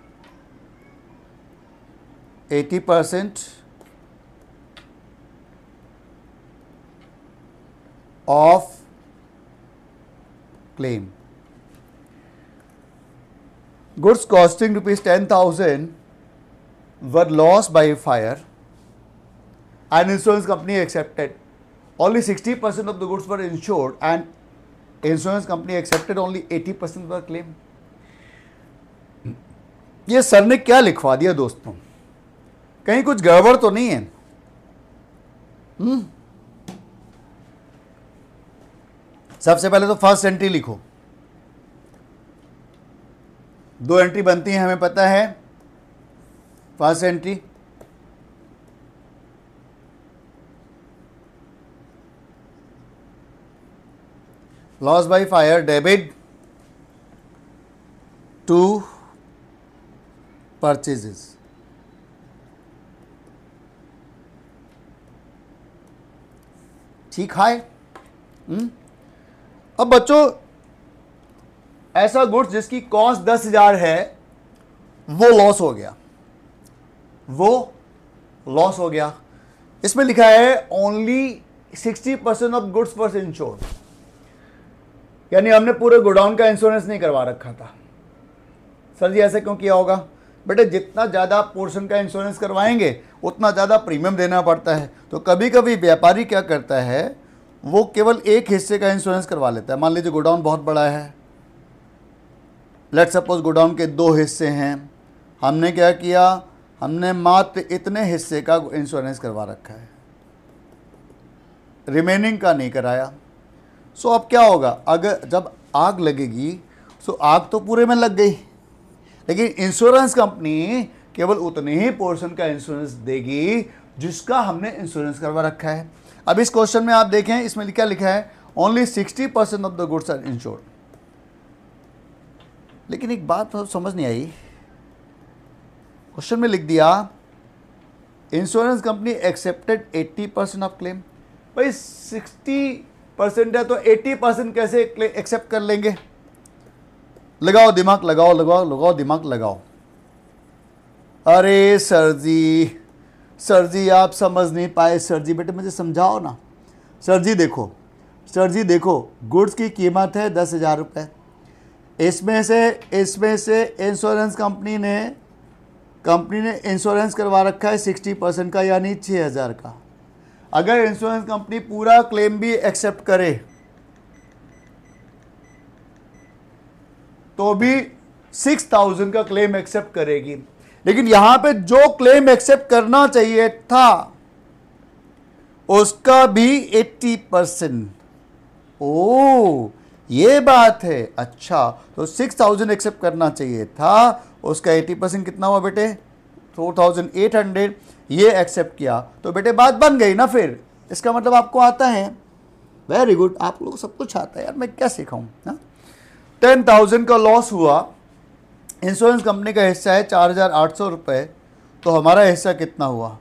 80% of claim. Goods costing rupees 10,000 were lost by fire and insurance company accepted. Only 60% of the goods were insured and insurance company accepted only 80% were claim. ये sir ने क्या लिखवा दिया दोस्तों? कहीं कुछ गड़बड़ तो नहीं है? सबसे पहले तो फर्स्ट एंट्री लिखो। 2 एंट्री बनती हैं, हमें पता है। First entry loss by fire debit to purchases. ठीक है। अब बच्चों ऐसा गुड्स जिसकी कॉस्ट 10,000 है वो लॉस हो गया, इसमें लिखा है only 60% of goods were insured, यानी हमने पूरे गोडाउन का इंश्योरेंस नहीं करवा रखा था। सर जी ऐसे क्यों किया होगा? बेटे जितना ज़्यादा पोर्शन का इंश्योरेंस करवाएंगे उतना ज़्यादा प्रीमियम देना पड़ता है। तो कभी कभी व्यापारी क्या करता है, वो केवल एक हिस्से का इंश्योरेंस करवा लेता है। मान लीजिए गोडाउन बहुत बड़ा है, लेट सपोज गोडाउन के 2 हिस्से हैं, हमने क्या किया, हमने मात्र इतने हिस्से का इंश्योरेंस करवा रखा है, रिमेनिंग का नहीं कराया। सो अब क्या होगा, अगर जब आग लगेगी सो आग तो पूरे में लग गई, लेकिन इंश्योरेंस कंपनी केवल उतने ही पोर्शन का इंश्योरेंस देगी जिसका हमने इंश्योरेंस करवा रखा है। अब इस क्वेश्चन में आप देखें, इसमें क्या लिखा है, only 60% of the goods are insured. लेकिन एक बात समझ नहीं आई, क्वेश्चन में लिख दिया insurance company accepted 80% of claim. भाई 60% है तो 80% कैसे एक्सेप्ट कर लेंगे? लगाओ दिमाग, लगाओ दिमाग लगाओ। अरे सर जी आप समझ नहीं पाए। सर जी बेटे मुझे समझाओ ना। सर जी देखो गुड्स की कीमत है 10,000 रुपये। इसमें से इंश्योरेंस कंपनी ने इंश्योरेंस करवा रखा है 60% का, यानी 6,000 का। अगर इंश्योरेंस कंपनी पूरा क्लेम भी एक्सेप्ट करे तो भी 6,000 का क्लेम एक्सेप्ट करेगी, लेकिन यहां पे जो क्लेम एक्सेप्ट करना चाहिए था उसका भी 80%। ओ ये बात है। अच्छा, तो 6,000 एक्सेप्ट करना चाहिए था, उसका 80% कितना हुआ बेटे? 4,800। ये एक्सेप्ट किया तो बेटे बात बन गई ना। फिर इसका मतलब आपको आता है। वेरी गुड, आप लोग सब कुछ आता है यार, मैं क्या सिखाऊं ना। 10,000 का लॉस हुआ, इंश्योरेंस कंपनी का हिस्सा है 4,800 रुपये, तो हमारा हिस्सा कितना हुआ?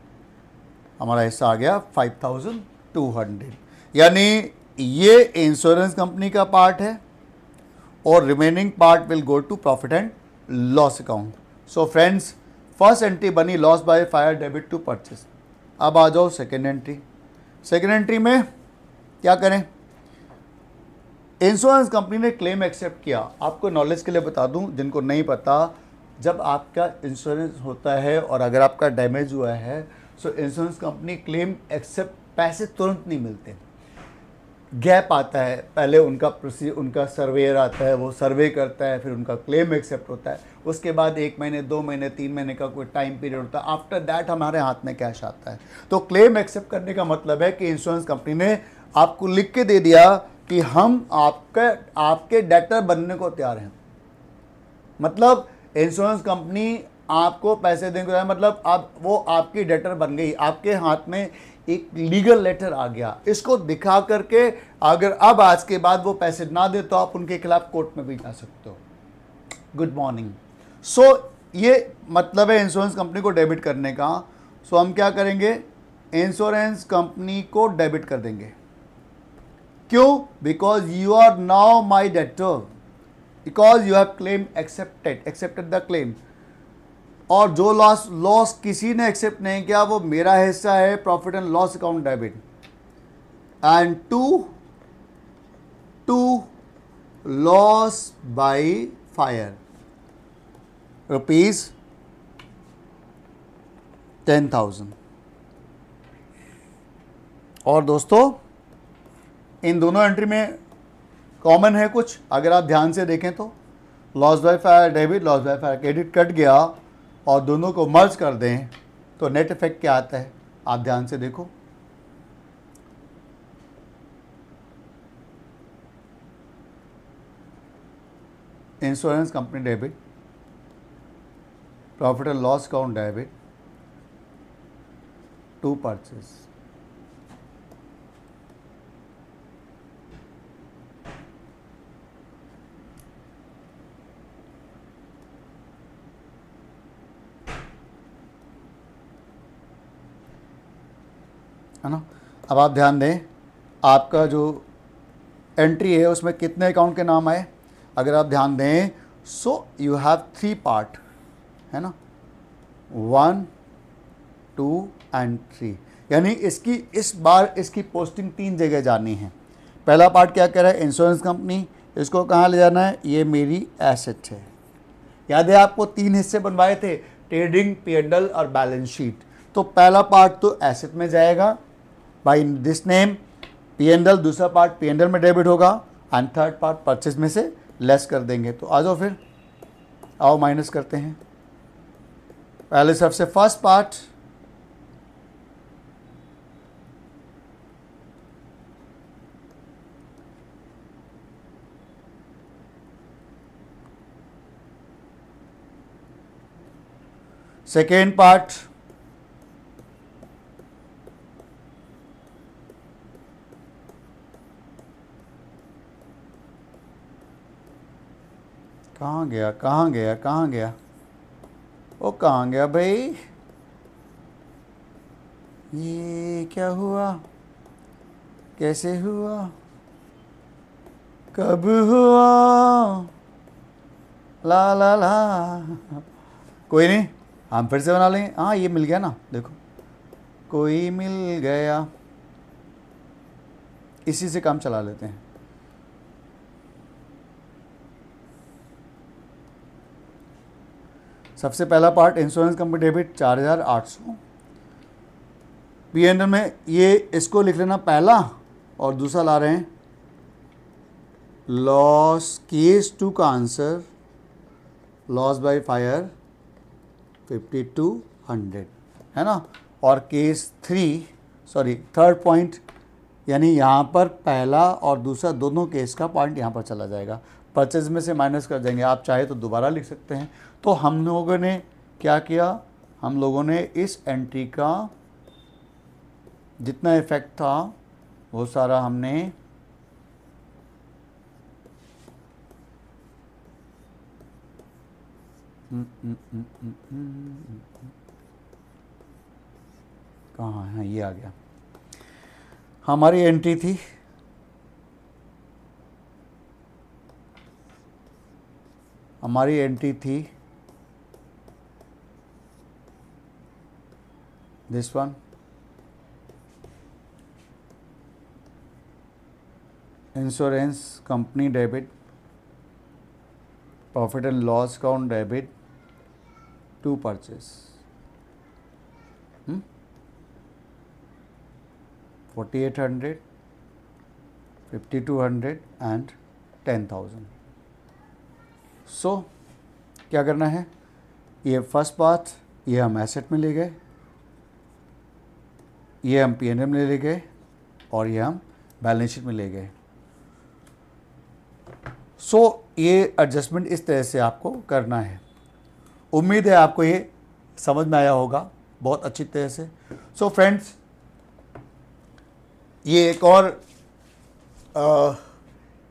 हमारा हिस्सा आ गया 5,200। यानी ये इंश्योरेंस कंपनी का पार्ट है और remaining part will go to profit and loss account. So friends, first entry बनी loss by fire debit to purchase. अब आ जाओ सेकेंड एंट्री। सेकेंड एंट्री में क्या करें, इंश्योरेंस कंपनी ने क्लेम एक्सेप्ट किया। आपको नॉलेज के लिए बता दूं, जिनको नहीं पता, जब आपका इंश्योरेंस होता है और अगर आपका डैमेज हुआ है तो इंश्योरेंस कंपनी क्लेम एक्सेप्ट, पैसे तुरंत नहीं मिलते, गैप आता है। पहले उनका सर्वेयर आता है, वो सर्वे करता है, फिर उनका क्लेम एक्सेप्ट होता है, उसके बाद 1 महीने 2 महीने 3 महीने का कोई टाइम पीरियड होता है, आफ्टर दैट हमारे हाथ में कैश आता है। तो क्लेम एक्सेप्ट करने का मतलब है कि इंश्योरेंस कंपनी ने आपको लिख के दे दिया कि हम आपके डेटर बनने को तैयार हैं। मतलब इंश्योरेंस कंपनी आपको पैसे देंगे, मतलब अब वो आपकी डेटर बन गई, आपके हाथ में एक लीगल लेटर आ गया। इसको दिखा करके अगर अब आज के बाद वो पैसे ना दे तो आप उनके खिलाफ कोर्ट में भी जा सकते हो। Good morning. सो ये मतलब है इंश्योरेंस कंपनी को डेबिट करने का। सो हम क्या करेंगे, इंश्योरेंस कंपनी को डेबिट कर देंगे। क्यों? Because you are now my debtor, because you have claim accepted the claim. और जो लॉस किसी ने एक्सेप्ट नहीं किया वो मेरा हिस्सा है, profit and loss account debit. And to loss by fire ₹10,000। और दोस्तों इन दोनों एंट्री में कॉमन है कुछ, अगर आप ध्यान से देखें तो loss by fire debit, loss by fire credit cut गया और दोनों को मर्ज कर दें तो नेट इफेक्ट क्या आता है, आप ध्यान से देखो। Insurance company debit, profit and loss account debit, to purchase. है ना। अब आप ध्यान दें, आपका जो एंट्री है उसमें कितने अकाउंट के नाम आए, अगर आप ध्यान दें सो यू हैव 3 पार्ट, है ना, 1 2 एंड 3। यानी इस बार इसकी पोस्टिंग 3 जगह जानी है। पहला पार्ट क्या कह रहा है, इंश्योरेंस कंपनी, इसको कहाँ ले जाना है, ये मेरी एसेट है। याद है आपको 3 हिस्से बनवाए थे, ट्रेडिंग, P&L और बैलेंस शीट। तो पहला पार्ट तो एसेट में जाएगा बाई दिस नेम P&L, दूसरा पार्ट P&L में डेबिट होगा एंड थर्ड पार्ट परचेज में से लेस कर देंगे। तो आ जाओ फिर, आओ माइनस करते हैं। पहले सबसे फर्स्ट पार्ट, सेकेंड पार्ट, कहाँ गया, ओ कहाँ गया भाई, ये क्या हुआ, कैसे हुआ, कब हुआ, ला ला ला। कोई नहीं, हम फिर से बना लेंगे। हाँ ये मिल गया ना, देखो कोई मिल गया, इसी से काम चला लेते हैं। सबसे पहला part insurance company debit 4,800, P&L में ये इसको लिख लेना पहला, और दूसरा ला रहे हैं लॉस, केस 2 का आंसर लॉस बाय फायर 5200, है ना। और केस 3, सॉरी थर्ड पॉइंट, यानी यहाँ पर पहला और दूसरा दोनों केस का पॉइंट यहाँ पर चला जाएगा, परचेज में से माइनस कर देंगे। आप चाहे तो दोबारा लिख सकते हैं। तो हम लोगों ने क्या किया, हम लोगों ने इस एंट्री का जितना इफेक्ट था वो सारा हमने कहाँ है, ये आ गया। हमारी एंट्री थी this one, insurance company debit, profit and loss account debit to purchase 4800, 5200 and 10,000. So क्या करना है, ये फर्स्ट पार्ट ये हम एसेट में ले गए, ये हम P&L में ले गए और ये हम बैलेंस शीट में ले गए. सो ये एडजस्टमेंट इस तरह से आपको करना है. उम्मीद है आपको ये समझ में आया होगा बहुत अच्छी तरह से. सो फ्रेंड्स, ये एक और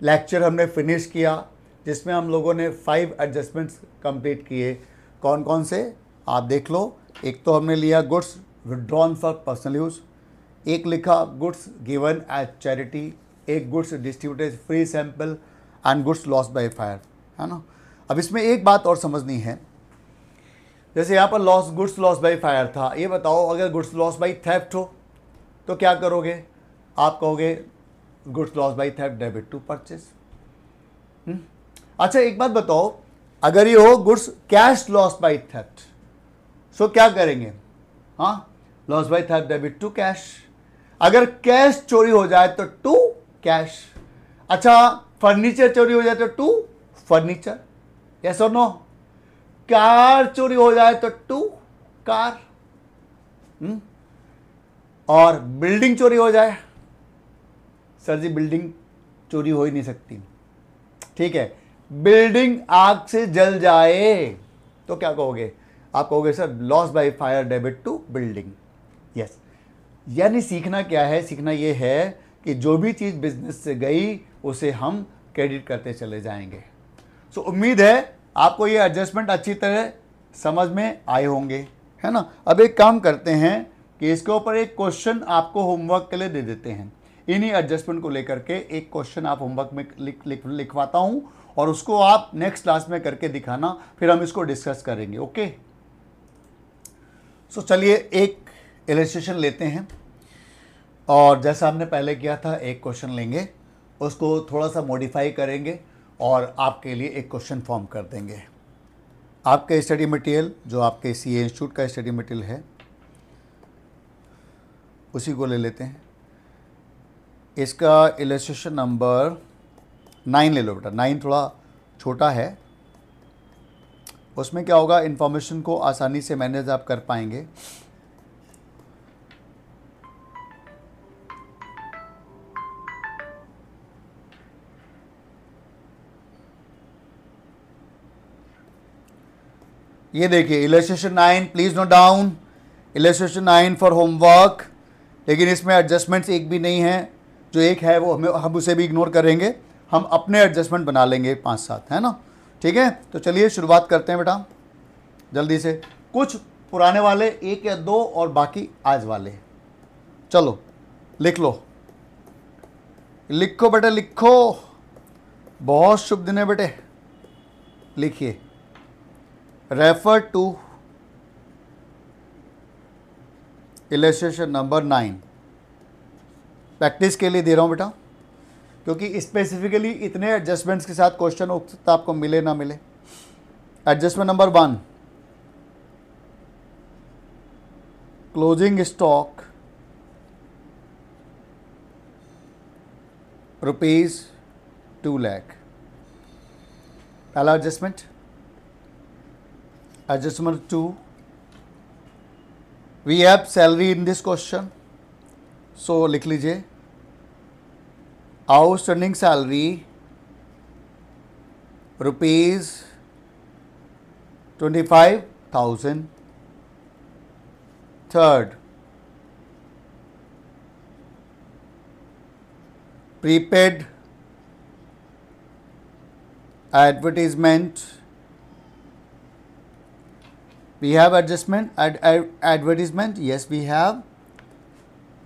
लेक्चर हमने फिनिश किया जिसमें हम लोगों ने 5 एडजस्टमेंट्स कंप्लीट किए. कौन कौन से आप देख लो. एक तो हमने लिया goods withdrawn for personal use, एक लिखा गुड्स गिवन एज चैरिटी, एक goods distributed free sample and goods lost by fire, है ना. अब इसमें एक बात और समझनी है. जैसे यहाँ पर गुड्स लॉस बाय फायर था. ये बताओ अगर गुड्स लॉस बाय थेफ्ट हो तो क्या करोगे. आप कहोगे goods loss by theft debit to purchase. अच्छा एक बात बताओ, अगर ये हो goods cash loss by theft, so क्या करेंगे. हाँ, loss by theft debit to cash. अगर कैश चोरी हो जाए तो टू कैश. अच्छा, फर्नीचर चोरी हो जाए तो टू फर्नीचर. यस और नो. कार चोरी हो जाए तो टू कार. और बिल्डिंग चोरी हो जाए, सर जी बिल्डिंग चोरी हो ही नहीं सकती. ठीक है, बिल्डिंग आग से जल जाए तो क्या कहोगे. आप कहोगे sir loss by fire debit to building. Yes, यानी सीखना क्या है, सीखना ये है कि जो भी चीज़ बिजनेस से गई उसे हम क्रेडिट करते चले जाएंगे. सो उम्मीद है आपको ये एडजस्टमेंट अच्छी तरह समझ में आए होंगे, है ना. अब एक काम करते हैं कि इसके ऊपर एक क्वेश्चन आपको होमवर्क के लिए दे देते हैं. इन्हीं एडजस्टमेंट को लेकर के एक क्वेश्चन आप होमवर्क में लिखवाता हूं और उसको आप नेक्स्ट क्लास में करके दिखाना, फिर हम इसको डिस्कस करेंगे. ओके. सो चलिए एक इलस्ट्रेशन लेते हैं और जैसा हमने पहले किया था एक क्वेश्चन लेंगे, उसको थोड़ा सा मॉडिफाई करेंगे और आपके लिए एक क्वेश्चन फॉर्म कर देंगे. आपके स्टडी मटेरियल जो आपके CA इंस्टीट्यूट का स्टडी मटेरियल है उसी को ले लेते हैं. इसका इलस्ट्रेशन नंबर 9 ले लो बेटा. 9 थोड़ा छोटा है, उसमें क्या होगा, इंफॉर्मेशन को आसानी से मैनेज आप कर पाएंगे. ये देखिए illustration 9, please note down. Illustration 9 for homework. लेकिन इसमें एडजस्टमेंट्स एक भी नहीं है. जो एक है वो हम उसे भी इग्नोर करेंगे. हम अपने एडजस्टमेंट बना लेंगे 5-7, है ना. ठीक है, तो चलिए शुरुआत करते हैं बेटा जल्दी से. कुछ पुराने वाले 1 या 2 और बाकी आज वाले. चलो लिख लो, लिखो बेटे लिखो. बहुत शुभ दिन है बेटे. लिखिए, refer to illustration number 9. Practice के लिए दे रहा हूं बेटा, क्योंकि स्पेसिफिकली इतने एडजस्टमेंट्स के साथ क्वेश्चन हो सकता आपको मिले ना मिले. Adjustment number 1, closing stock ₹2 lakh. पहला adjustment. Adjustment 2, we have salary in this question, so लिख लीजिए outstanding salary ₹25,000. Third, prepaid advertisement. We have advertisement. Yes, we have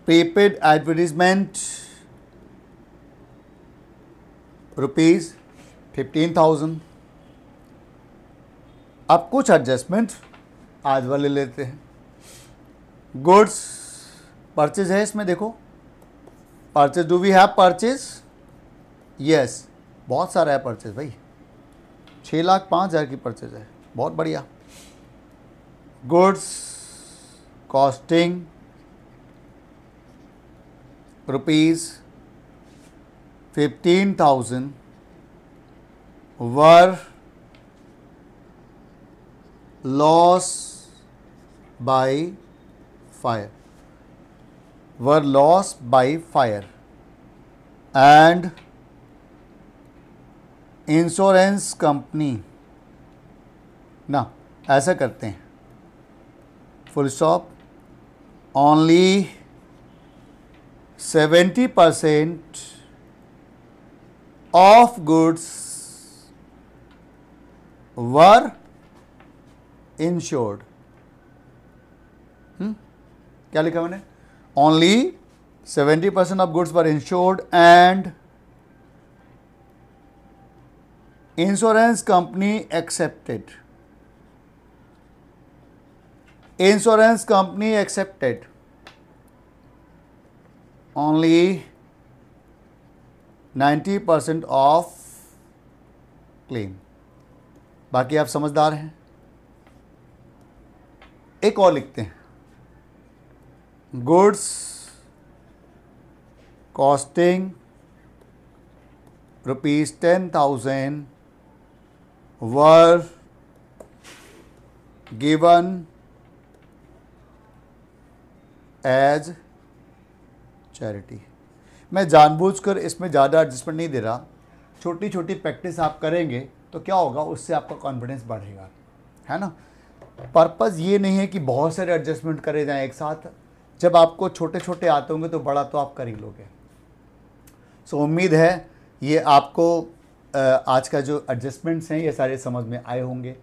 prepaid advertisement ₹15,000. अब कुछ एडजस्टमेंट आज वाले लेते हैं. गुड्स परचेज है इसमें, देखो purchase. Do we have purchase? Yes, बहुत सारा है परचेज भाई, 6,05,000 की परचेज है, बहुत बढ़िया। Goods costing ₹15,000 were loss by fire, were lost by fire, and insurance company ना ऐसा करते हैं, full stop, only 70% of goods were insured. क्या लिखा मैंने? Only 70% of goods were insured and insurance company accepted, insurance company accepted only 90% of claim. बाकी आप समझदार हैं। एक और लिखते हैं, goods costing ₹10,000 were given as charity. मैं जानबूझकर इसमें ज़्यादा एडजस्टमेंट नहीं दे रहा, छोटी छोटी प्रैक्टिस आप करेंगे तो क्या होगा, उससे आपका कॉन्फिडेंस बढ़ेगा, है ना। पर्पज़ ये नहीं है कि बहुत सारे एडजस्टमेंट करे जाएं एक साथ, जब आपको छोटे छोटे आते होंगे तो बड़ा तो आप कर ही लोगे। सो उम्मीद है ये आपको आज का जो एडजस्टमेंट्स हैं ये सारे समझ में आए होंगे,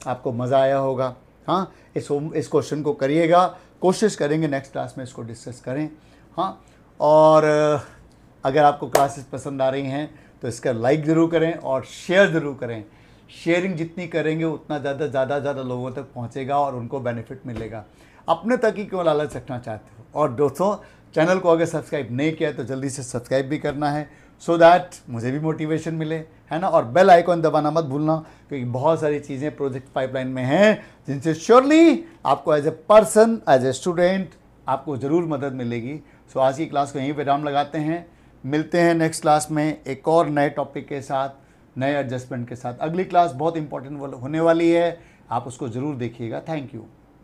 आपको मज़ा आया होगा। हाँ, इस क्वेश्चन को करिएगा, कोशिश करेंगे नेक्स्ट क्लास में इसको डिस्कस करें। हाँ, और अगर आपको क्लासेस पसंद आ रही हैं तो इसका लाइक ज़रूर करें और शेयर ज़रूर करें। शेयरिंग जितनी करेंगे उतना ज़्यादा लोगों तक पहुंचेगा और उनको बेनिफिट मिलेगा। अपने तक ही क्यों लालच रखना चाहते हो। और दोस्तों, चैनल को अगर सब्सक्राइब नहीं किया तो जल्दी से सब्सक्राइब भी करना है, सो दैट मुझे भी मोटिवेशन मिले, है ना। और बेल आइकॉन दबाना मत भूलना, क्योंकि बहुत सारी चीज़ें प्रोजेक्ट पाइपलाइन में हैं जिनसे श्योरली आपको as a person, as a student आपको ज़रूर मदद मिलेगी। सो आज की क्लास को यहीं विराम लगाते हैं, मिलते हैं नेक्स्ट क्लास में एक और नए टॉपिक के साथ, नए एडजस्टमेंट के साथ। अगली क्लास बहुत इंपॉर्टेंट होने वाली है, आप उसको ज़रूर देखिएगा। Thank you.